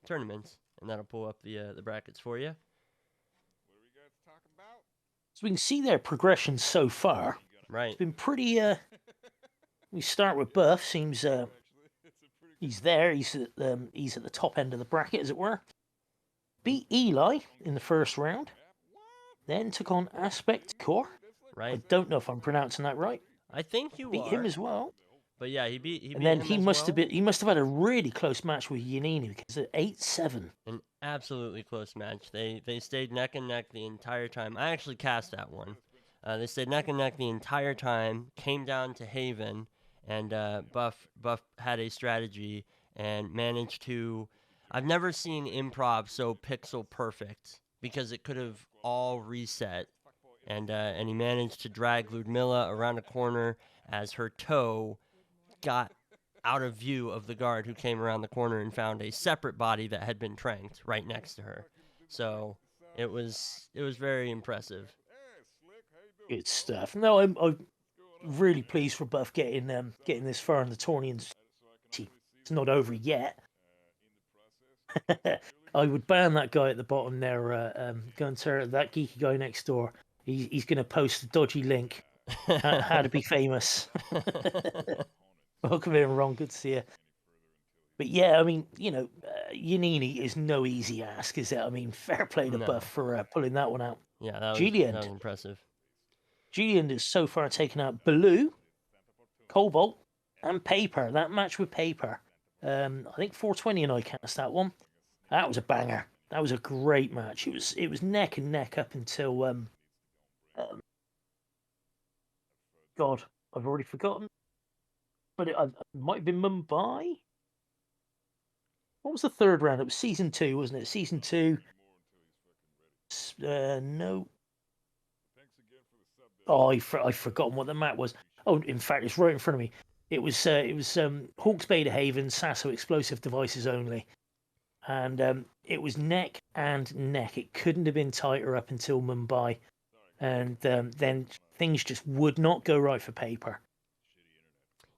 tournaments, and that'll pull up the brackets for you. What are we guys talking about? So we can see their progression so far. Right. It's been pretty. We start with Buff. Seems Actually, it's a pretty he's there. He's at the top end of the bracket, as it were. Beat Eli in the first round. Then took on Aspect Core. I Right. don't know if I'm pronouncing that right. I think you Beat are. him as well. But yeah, he beat And then him he as must well. have been. He must have had a really close match with Yanini because at 8-7. An absolutely close match. They stayed neck and neck the entire time. I actually cast that one. They stayed neck and neck the entire time. Came down to Haven, and Buff had a strategy and managed to. I've never seen improv so pixel perfect because it could have all reset, and he managed to drag Ludmilla around a corner as her toe got out of view of the guard who came around the corner and found a separate body that had been tranked right next to her. So it was very impressive. Hey, Slick, how you doing? Good stuff. No, I'm really pleased for Buff getting this far in the tourney, and it's not over yet. I would ban that guy at the bottom there, Gunther, that geeky guy next door. He's going to post a dodgy link. How to be famous. Welcome in, Ron. Good to see you. But yeah, I mean, Yanini is no easy ask, is it? I mean, fair play to No. Buff for pulling that one out. Yeah, that Juliend. was impressive. Juliend has so far taken out Blue, Cobalt, and Paper. That match with Paper. I think 420 and I cast that one. That was a banger. That was a great match. It was neck and neck up until God, I've already forgotten. But it might have been Mumbai. What was the third round? It was season 2, wasn't it? Season 2. No. Oh, I've forgotten what the map was. Oh, in fact, it's right in front of me. It was Hawke's Bay to Haven, SASO explosive devices only, and it was neck and neck. It couldn't have been tighter up until Mumbai, and then things just would not go right for Paper.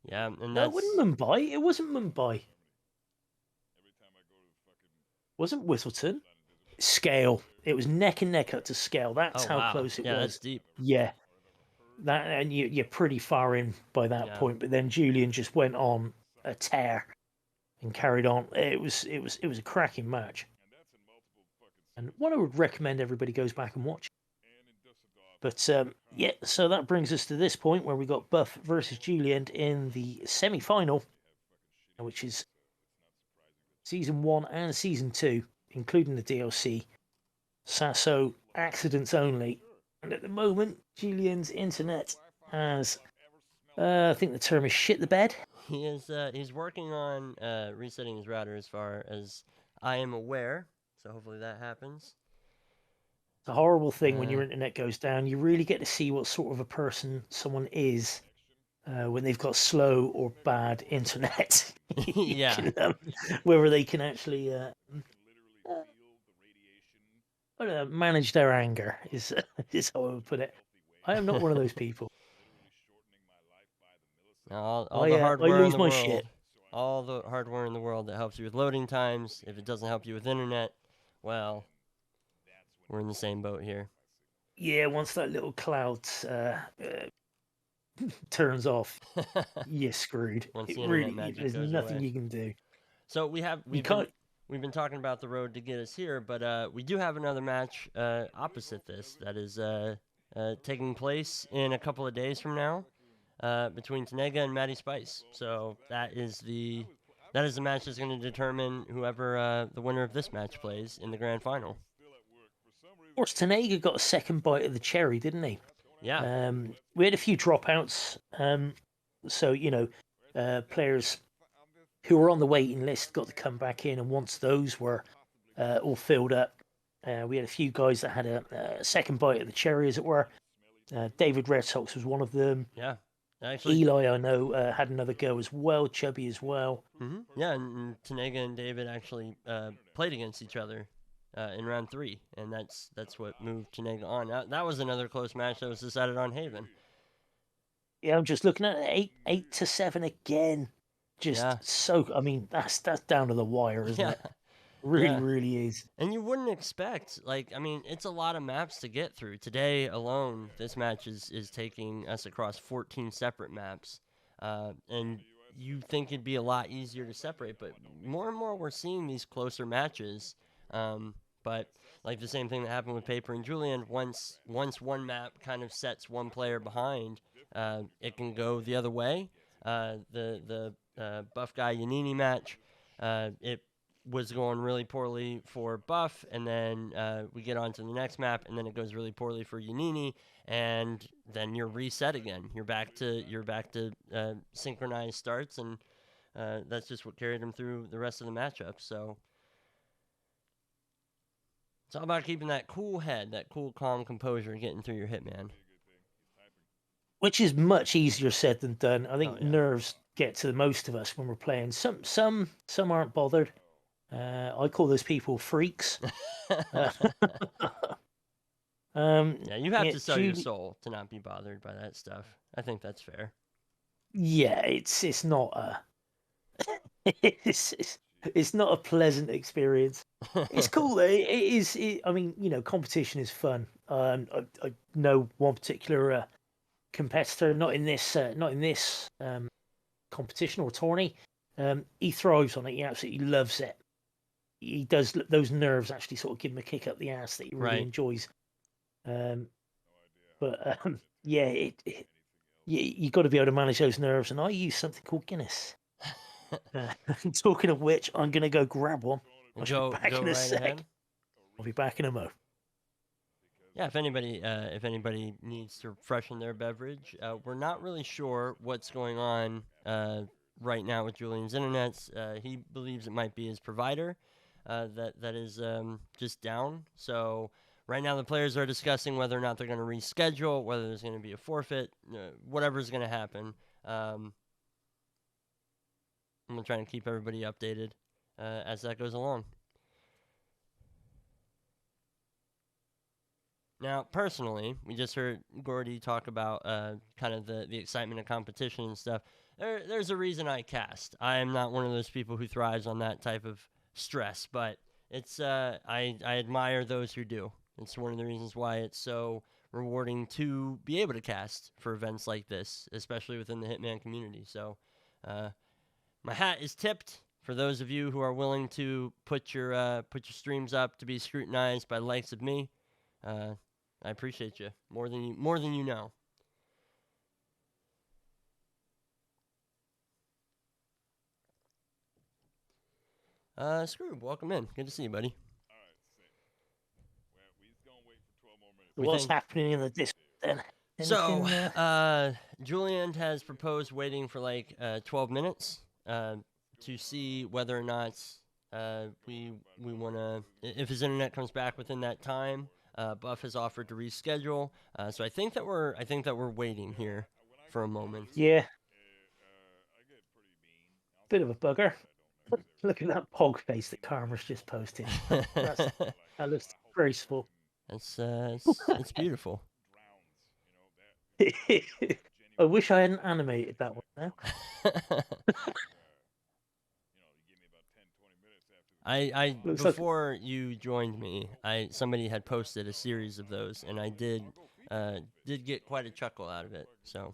Yeah, and No, that's it wasn't Mumbai. It wasn't Mumbai. Wasn't Whittleton. Scale. It was neck and neck up to Scale. That's how wow. close it Yeah, was. that's deep. Yeah. That, and you're pretty far in by that Yeah. point. But then Juliend just went on a tear and carried on. It was a cracking match, and one I would recommend everybody goes back and watch. But yeah, so that brings us to this point where we got Buff versus Juliend in the semi-final, which is season 1 and season 2, including the DLC. SASO accidents only. And at the moment, Juliend's internet has, I think the term is shit the bed. He is he's working on resetting his router as far as I am aware. So hopefully that happens. It's a horrible thing when your Uh, internet goes down. You really get to see what sort of a person someone is when they've got slow or bad internet. Yeah. Whether they can actually manage their anger is how I would put it. I am not one of those people. All the I hardware in lose the my world. shit. All the hardware in the world that helps you with loading times. If it doesn't help you with internet, well, we're in the same boat here. Yeah, once that little cloud turns off, you're screwed. Once It the internet really, magic there's goes nothing away. you can do. So You can't. we've been talking about the road to get us here, but we do have another match opposite this that is taking place in a couple of days from now between Tanega and Matty Spice. So that is the match that's going to determine whoever the winner of this match plays in the grand final. Of course, Tanega got a second bite of the cherry, didn't he? Yeah. We had a few dropouts. So, players who were on the waiting list got to come back in, and once those were all filled up, we had a few guys that had a second bite of the cherry, as it were. David Red Sox was one of them. Yeah. Actually, Eli, I know, had another go as well. Chubby as well. Yeah, and Tanega and David actually played against each other in round 3, and that's what moved Tanega on. That was another close match that was decided on Haven. Yeah, I'm just looking at it, 8-7 again. Just so, I mean, that's down to the wire, isn't it? Really is. And you wouldn't expect, it's a lot of maps to get through. Today alone, this match is taking us across 14 separate maps. And you think it'd be a lot easier to separate, but more and more we're seeing these closer matches. But like the same thing that happened with Paper and Juliend, once one map kind of sets one player behind, it can go the other way. The Buff Guy Yanini match, it was going really poorly for Buff, and then we get on to the next map, and then it goes really poorly for Yanini, and then you're reset again. You're back to synchronized starts, and that's just what carried him through the rest of the matchup. So it's all about keeping that cool head, that cool, calm composure, getting through your hitman. Which is much easier said than done. I think Oh, yeah. nerves get to the most of us when we're playing. Some aren't bothered. I call those people freaks. Yeah, you have to sell your soul to not be bothered by that stuff. I think that's fair. Yeah, it's not a it's not a pleasant experience. It's cool though. It is. I mean, competition is fun. I know one particular competitor, not in this competition or tourney. He thrives on it. He absolutely loves it. He does. Those nerves actually sort of give him a kick up the ass that he really enjoys. Yeah, you got to be able to manage those nerves, and I use something called Guinness. Talking of which, I'm gonna go grab one. I'll be back in a sec. Ahead. I'll be back in a mo. Yeah, if anybody needs to freshen their beverage, we're not really sure what's going on right now with Julien's internet. He believes it might be his provider that is just down. So right now the players are discussing whether or not they're going to reschedule, whether there's going to be a forfeit, whatever's going to happen. I'm going to try and keep everybody updated as that goes along. Now, personally, we just heard Gordy talk about kind of the excitement of competition and stuff. There's a reason I cast. I am not one of those people who thrives on that type of stress, but it's I admire those who do. It's one of the reasons why it's so rewarding to be able to cast for events like this, especially within the Hitman community. So my hat is tipped for those of you who are willing to put your streams up to be scrutinized by the likes of me. I appreciate you more than you know. Scroob, welcome in. Good to see you, buddy. What's happening in the Discord then? So, Anything, Juliend has proposed waiting for like 12 minutes to see whether or not we want to, if his internet comes back within that time. Buff has offered to reschedule, so I think that we're waiting here for a moment. Yeah. Bit of a bugger. Look at that pog face that Karma's just posted. That looks graceful. It's beautiful. I wish I hadn't animated that one now. Before you joined me, somebody had posted a series of those, and I did get quite a chuckle out of it. So,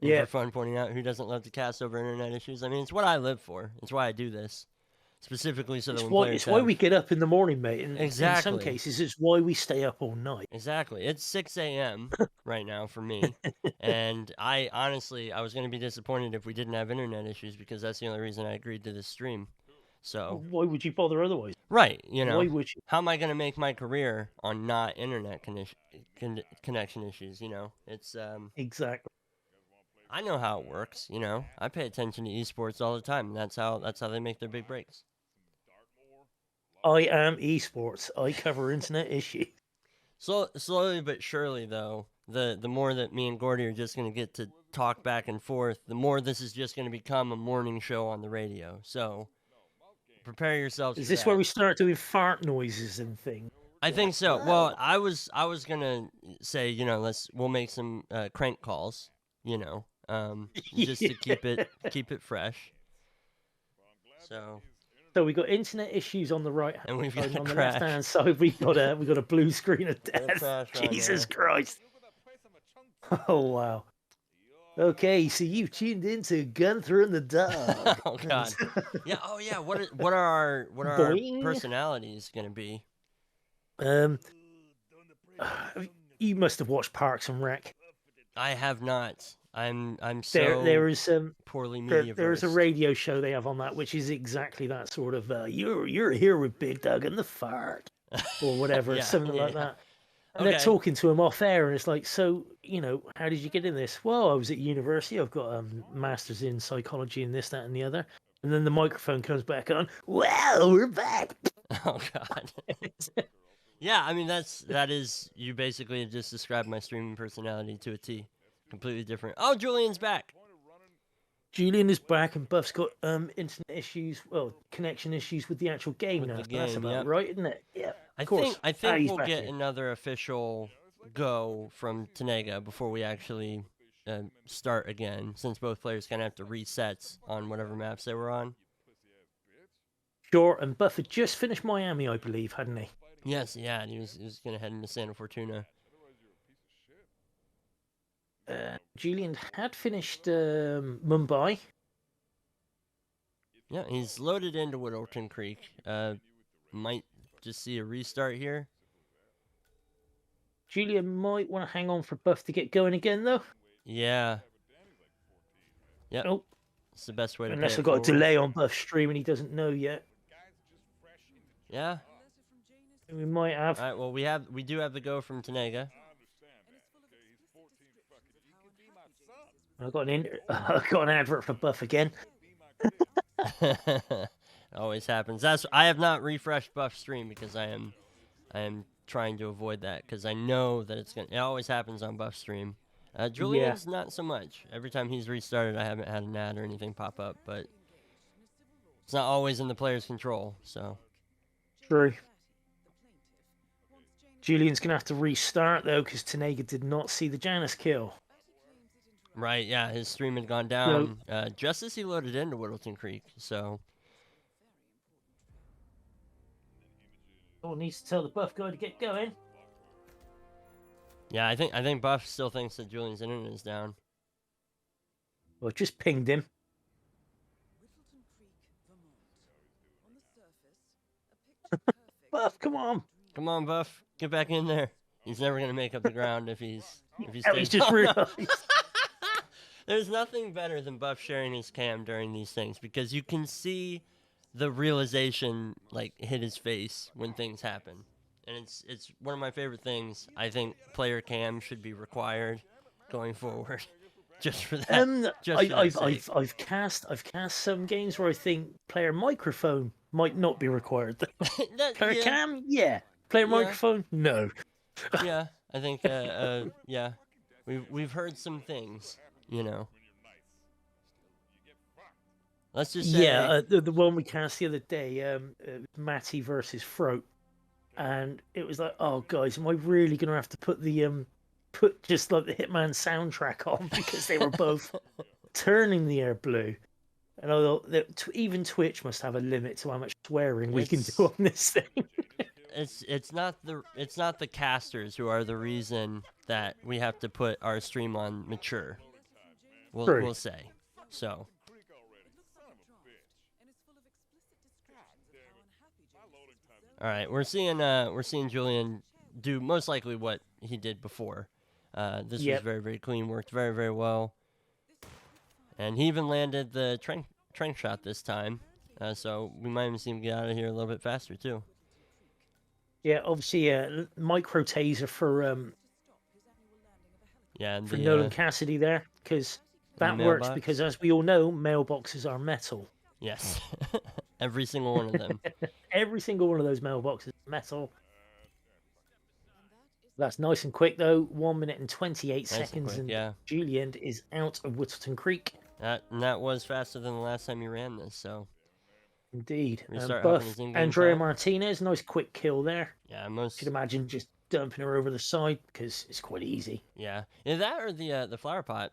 for fun, pointing out who doesn't love to cast over internet issues. I mean, it's what I live for. It's why I do this, specifically so that it's why we get up in the morning, mate. And exactly. In some cases, it's why we stay up all night. Exactly. It's 6 a.m. right now for me, and I was going to be disappointed if we didn't have internet issues because that's the only reason I agreed to this stream. So why would you bother otherwise? Right. You know, why would you? How am I going to make my career on not internet connection issues? You know, it's exactly. I know how it works. You know, I pay attention to esports all the time, and that's how they make their big breaks. I am esports. I cover internet issues. Slowly but surely, though, the more that me and Gordy are just going to get to talk back and forth, the more this is just going to become a morning show on the radio. So prepare yourselves. Is this where we start doing fart noises and things? I think so. Well, I was gonna say, you know, we'll make some crank calls, you know, just to keep it fresh. So we got internet issues on the right hand, and we've got on the left hand side we got a blue screen of death. Jesus Christ! Oh wow. Okay, so you've tuned into Gunther and the Dog. Oh God. Yeah. Oh yeah. What are our personalities gonna be? You must have watched Parks and Rec. I have not. I'm so there is poorly media. There's a radio show they have on that, which is exactly that sort of you're here with Big Doug and the Fart, or whatever, something like that. And they're talking to him off air, and it's like, so, you know, how did you get in this? Well, I was at university. I've got a master's in psychology and this, that, and the other. And then the microphone comes back on. Well, we're back. Oh God. Yeah, I mean that is you basically just described my streaming personality to a T. Completely different. Oh, Julian's back. Julian is back, and Buff's got internet issues, connection issues with the actual game now. That's about right, isn't it? Yeah. I think we'll get another official go from Tenega before we actually start again, since both players kind of have to reset on whatever maps they were on. Sure, and Buff had just finished Miami, I believe, hadn't he? Yes, yeah, and he was going to head into Santa Fortuna. Julian had finished Mumbai. Yeah, he's loaded into Whittleton Creek. Might just see a restart here. Julian might want to hang on for Buff to get going again, though. Yeah. Yep. Oh. It's the best way to Unless I've got a delay on Buff's stream and he doesn't know yet. Yeah. We might have. All right, well, we do have the go from Tenega. I got an advert for Buff again. Always happens. I have not refreshed Buff's stream because I am trying to avoid that because I know that it always happens on Buff's stream. Julian's not so much. Every time he's restarted, I haven't had an ad or anything pop up, but it's not always in the player's control. So true. Julian's gonna have to restart though because Tenega did not see the Janus kill. Right, yeah, his stream had gone down just as he loaded into Whittleton Creek, so... Someone needs to tell the Buff guy to get going. Yeah, I think Buff still thinks that Julian's internet is down. Well, just pinged him. Buff, come on! Come on, Buff, get back in there. He's never gonna make up the ground if he's just realized. There's nothing better than Buff sharing his cam during these things because you can see the realization like hit his face when things happen, and it's one of my favorite things. I think player cam should be required going forward, just for that. Just for that sake. I've cast some games where I think player microphone might not be required. Player cam, yeah. Player microphone, no. Yeah, I think yeah, we've heard some things, you know. Let's just say the one we cast the other day, Matty versus Throat, and it was like, oh guys, am I really gonna have to put the just like the Hitman soundtrack on because they were both turning the air blue, and I thought that even Twitch must have a limit to how much swearing we can do on this thing. it's not the casters who are the reason that we have to put our stream on mature. We'll say so. All right, we're seeing Juliend do most likely what he did before. This was very, very clean, worked very, very well, and he even landed the trank shot this time. So we might even see him get out of here a little bit faster too. Yeah, obviously, micro taser for and Nolan Cassidy there, because that works because, as we all know, mailboxes are metal. Yes. Every single one of them. Every single one of those mailboxes is metal. That's nice and quick, though. 1 minute and 28 seconds, and Juliend is out of Whittleton Creek. That was faster than the last time you ran this, so. Indeed. Buff Andrea Martinez, nice quick kill there. Yeah, could imagine just dumping her over the side because it's quite easy. Yeah. Either that or the flower pot.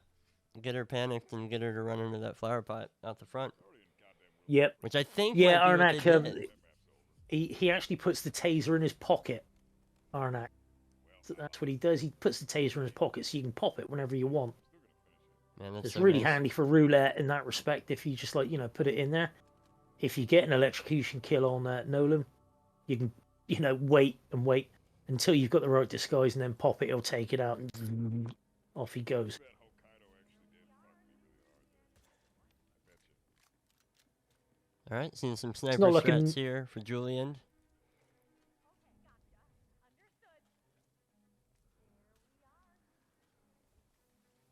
Get her panicked and get her to run into that flower pot out the front. Yep. Which I think Arnak, he actually puts the taser in his pocket. Arnak. So that's what he does. He puts the taser in his pocket so you can pop it whenever you want. Man, that's it's so really nice. handy for roulette in that respect. If you just put it in there. If you get an electrocution kill on Nolan, you can wait and wait until you've got the right disguise and then pop it. He'll take it out and off he goes. All right, seeing some sniper strats here for Juliend.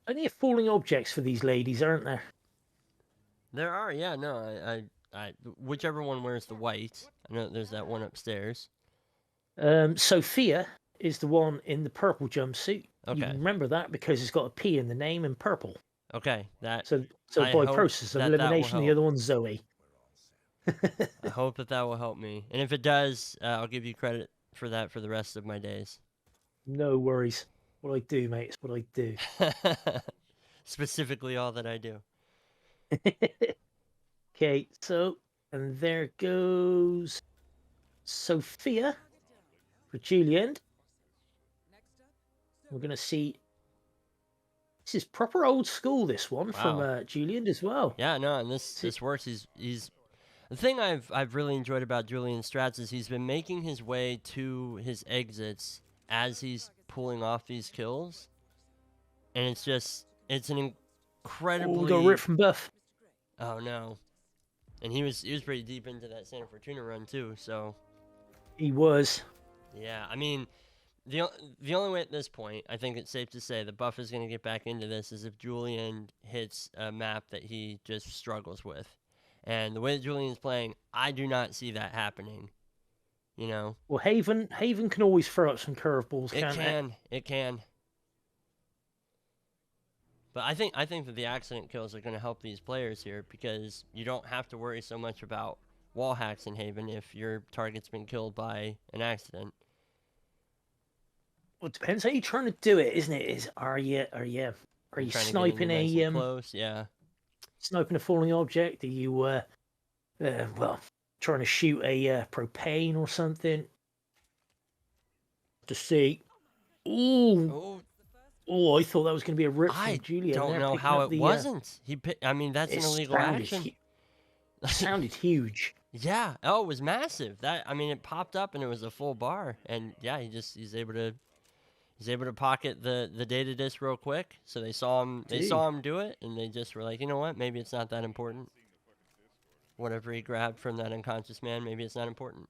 Only falling objects for these ladies, aren't there? There are, yeah. No, I whichever one wears the white. I know there's that one upstairs. Sophia is the one in the purple jumpsuit. Okay. You remember that because it's got a P in the name and purple. Okay, So by process of elimination, the other one's Zoe. I hope that will help me, and if it does, I'll give you credit for that for the rest of my days. No worries. What I do, mate, is what I do. Specifically, all that I do. Okay, and there goes Sophia for Juliend. We're going to see. This is proper old school, this one, from Juliend as well. Yeah, no, and this works. He's the thing I've really enjoyed about Juliend's strats is he's been making his way to his exits as he's pulling off these kills, and it's an incredibly. We got ripped from Buff. Oh no, and he was pretty deep into that Santa Fortuna run too. So he was. Yeah, I mean, the only way at this point, I think it's safe to say the Buff is going to get back into this is if Juliend hits a map that he just struggles with. And the way that Juliend's playing, I do not see that happening. You know. Well, Haven can always throw up some curveballs. It can. But I think that the accident kills are going to help these players here because you don't have to worry so much about wall hacks in Haven if your target's been killed by an accident. Well, it depends how you're trying to do it, isn't it? Are you sniping a close? Yeah. Sniping a falling object? Are you trying to shoot a propane or something? To see. Ooh. Oh, I thought that was going to be a rip from Juliend. I don't know how it wasn't. I mean, that's an illegal action. It sounded huge. Yeah. Oh, it was massive. It popped up and it was a full bar, and yeah, he's able to pocket the data disk real quick. So they saw him do it, and they just were like, you know what? Maybe it's not that important. whatever he grabbed from that unconscious man. Maybe it's not important.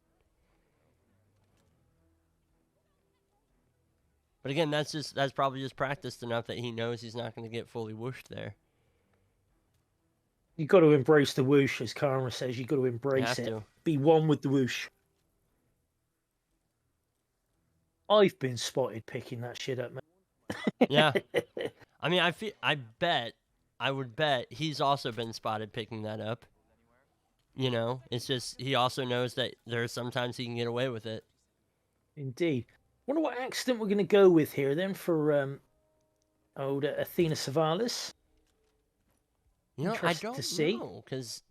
But again, that's probably just practiced enough that he knows he's not going to get fully whooshed there. You got to embrace the whoosh, as Karma says. You got to embrace have it. to. Be one with the whoosh. I've been spotted picking that shit up, man. Yeah. I mean, I would bet he's also been spotted picking that up. You know, it's just he also knows that there's sometimes he can get away with it. Indeed. Wonder what accident we're going to go with here then for old Athena Savalas. You know, I Interested don't to see. know, because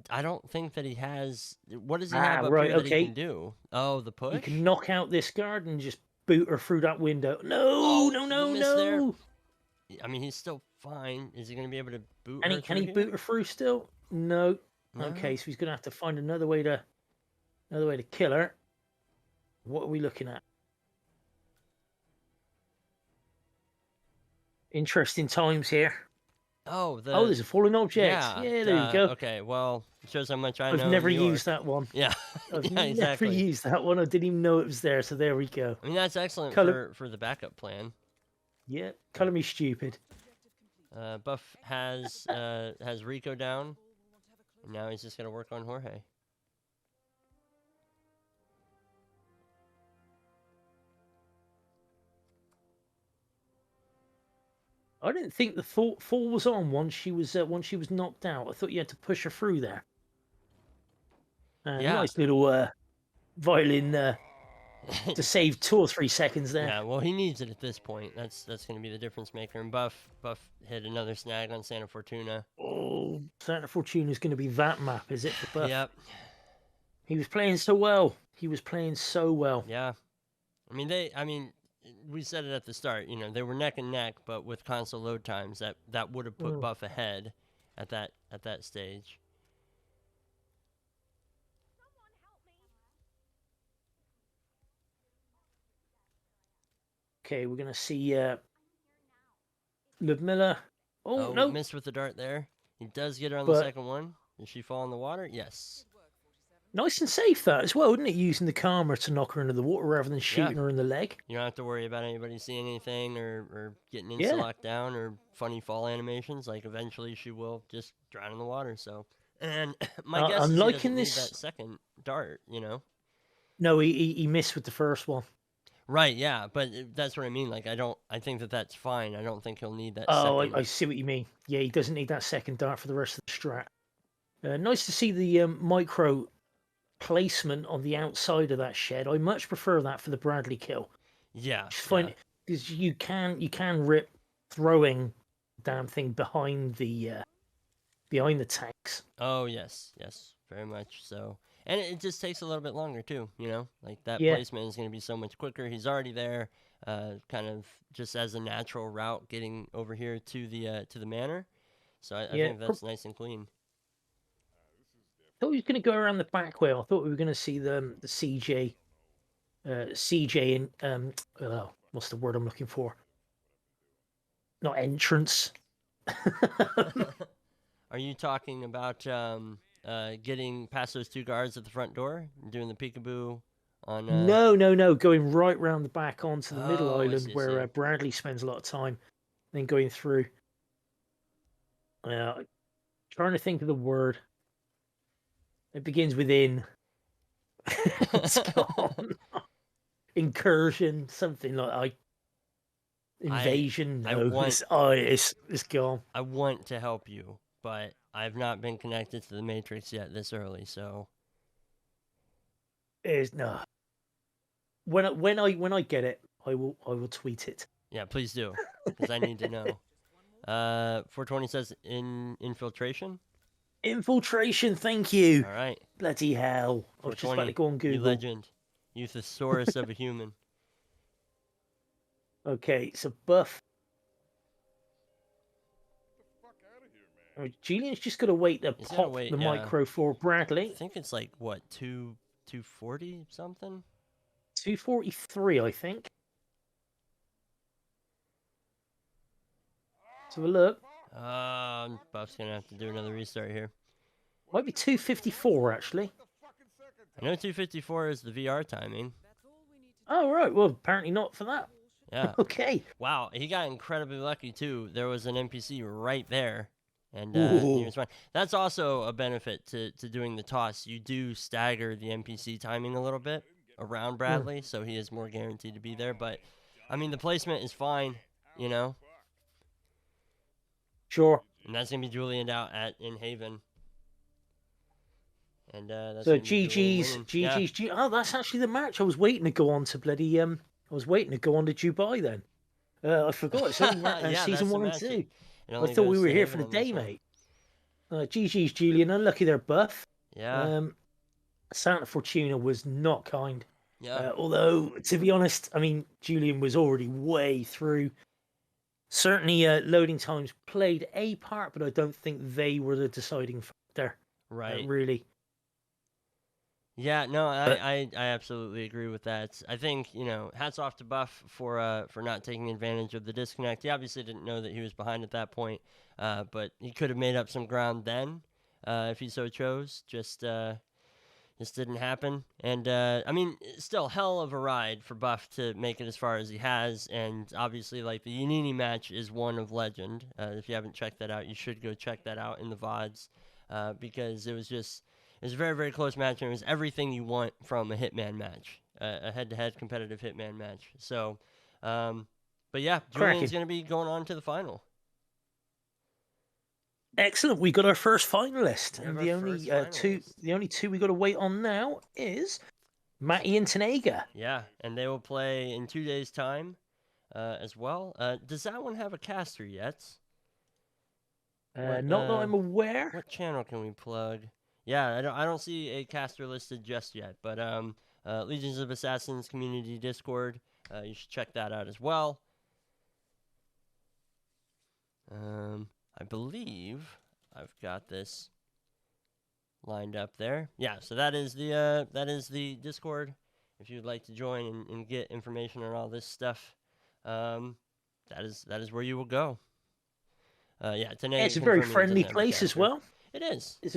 I don't think that he has. What does he have up right, here that okay. he can do? Oh, the push. You can knock out this guard and just boot her through that window. No, Oh, no, the miss there. no. I mean, he's still fine. Is he going to be able to boot Can her he through here? boot her through still? No. No. Okay, so he's going to have to find another way to kill her. What are we looking at? Interesting times here. Oh, there's a fallen object. Yeah, there you go. Okay, well, it shows how much I know. I've never in New York. used that one. Yeah, I've yeah, never exactly. used that one. I didn't even know it was there. So there we go. I mean, that's excellent for the backup plan. Yeah, color me stupid. Buff has Rico down, and now he's just gonna work on Jorge. I didn't think the fall was on once she was knocked out. I thought you had to push her through there. Yeah. Nice little violin to save 2 or 3 seconds there. Yeah, well, he needs it at this point. That's going to be the difference maker. And Buff hit another snag on Santa Fortuna. Oh, Santa Fortuna is going to be that map, is it, for Buff? Yep. He was playing so well. Yeah. I mean, we said it at the start. You know, they were neck and neck, but with console load times, that would have put Buff ahead at that stage. Okay, we're going to see Ludmilla. Oh, no. Missed with the dart there. He does get her on the second one. Does she fall in the water? Yes. Nice and safe, that, as well, isn't it? Using the Karma to knock her into the water rather than shooting her in the leg. You don't have to worry about anybody seeing anything or getting insta-locked down or funny fall animations. Like, eventually she will just drown in the water, so... And my guess is he doesn't need that second dart, you know? No, he missed with the first one. Right, yeah, but that's what I mean. Like, I think that's fine. I don't think he'll need that second. I see what you mean. Yeah, he doesn't need that second dart for the rest of the strat. Nice to see the micro placement on the outside of that shed. I much prefer that for the Bradley kill. Yeah. Because you can rip throwing damn thing behind the tanks. Oh, yes, very much so. And it just takes a little bit longer, too, you know? Like, that placement is going to be so much quicker. He's already there, kind of just as a natural route getting over here to the manor. So I think that's nice and clean. I thought he was going to go around the back way. I thought we were going to see the CJ in, what's the word I'm looking for? Not entrance. Are you talking about... getting past those 2 guards at the front door and doing the peekaboo on... No. Going right round the back onto the middle island where Bradley spends a lot of time. Then going through. Trying to think of the word. It begins with in. It's gone. Incursion, something like invasion. It's gone. I want to help you, but I've not been connected to the Matrix yet this early, so... No. When I get it, I will tweet it. Yeah, please do, because I need to know. 420 says infiltration. Infiltration, thank you. All right. Bloody hell! I was just about to go on Google. You legend, you thesaurus of a human. Okay, so Buff. Julien's just got to wait to pop the micro for Bradley. I think it's like, what, 240 something? 243, I think. Let's have a look. Buff's gonna have to do another restart here. Might be 254 actually. I know 254 is the VR timing. Oh right, well apparently not for that. Yeah. Okay. Wow, he got incredibly lucky too. There was an NPC right there, and Ooh. he was fine. That's also a benefit to doing the toss. You do stagger the NPC timing a little bit around Bradley, so he is more guaranteed to be there. But I mean, the placement is fine, you know. Sure. And that's gonna be Juliend out in Haven. And that's So gonna be Juliend winning. GG's. Oh, that's actually the match. I was waiting to go on to bloody I was waiting to go on to Dubai then. I forgot. It's only Yeah, season that's the 1 and match. 2. It I only thought we goes were to here Haven for the on this day, one. mate. GG's Julian. Unlucky they're buff. Yeah. Santa Fortuna was not kind. Yeah. Although, to be honest, I mean, Julian was already way through. Certainly, loading times played a part, but I don't think they were the deciding factor. Right. Really. Yeah, no, I absolutely agree with that. I think, you know, hats off to Buff for not taking advantage of the disconnect. He obviously didn't know that he was behind at that point, but he could have made up some ground then if he so chose. Just didn't happen. And, I mean, still hell of a ride for Buff to make it as far as he has. And obviously, like, the Yanini match is one of legend. If you haven't checked that out, you should go check that out in the VODs because it was a very, very close match, and it was everything you want from a Hitman match, a head-to-head competitive Hitman match. So, but yeah, Julian's going to be going on to the final. Excellent. We got our first finalist, We and have the our only first the only two we got to wait on now is Matty and Tanega. Yeah, and they will play in 2 days' time as well. Does that one have a caster yet? Not that I'm aware. What channel can we plug? Yeah, I don't see a caster listed just yet, but Legions of Assassins community Discord, you should check that out as well. I believe I've got this lined up there. Yeah, so that is the Discord. If you'd like to join and get information on all this stuff, that is where you will go. It's a very friendly place as well. It is. It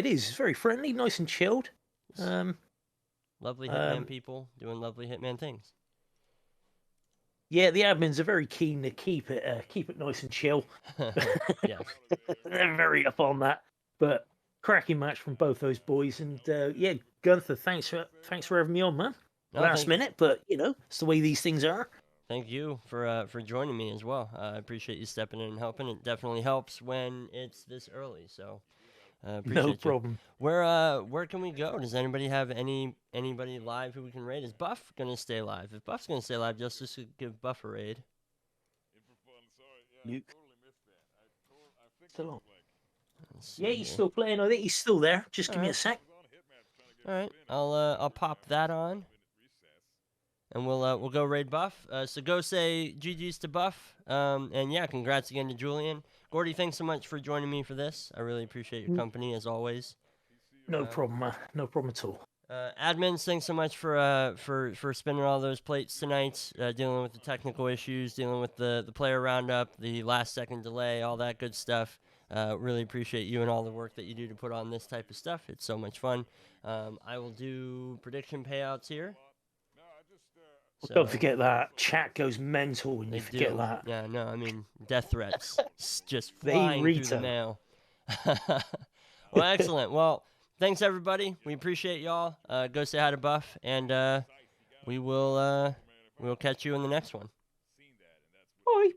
is. It's very friendly, nice and chilled. Lovely Hitman people doing lovely Hitman things. Yeah, the admins are very keen to keep it nice and chill. Yes. They're very up on that. But cracking match from both those boys, and yeah, Gunther, thanks for having me on, man. No, Last minute, but you know, it's the way these things are. Thank you for joining me as well. I appreciate you stepping in and helping. It definitely helps when it's this early. So appreciate No problem. Where can we go? Does anybody have anybody live who we can raid? Is Buff gonna stay live? If Buff's gonna stay live, just give Buff a raid. Luke. Still on. See Yeah, he's here. still playing. I think he's still there. Just give me a Alright. sec. All right, I'll pop that on, and we'll go raid Buff. So go say GG's to Buff. And yeah, congrats again to Julian. Gordy, thanks so much for joining me for this. I really appreciate your company as always. No problem, man. No problem at all. Admins, thanks so much for spinning all those plates tonight, dealing with the technical issues, dealing with the player roundup, the last second delay, all that good stuff. Really appreciate you and all the work that you do to put on this type of stuff. It's so much fun. I will do prediction payouts here. So, Don't forget that. Chat goes mental when they you forget do. that. Yeah, no, I mean, death threats just They flying through read the them. mail. Well, excellent. Well, thanks, everybody. We appreciate y'all. Go say hi to Buff, and we will catch you in the next one. Bye.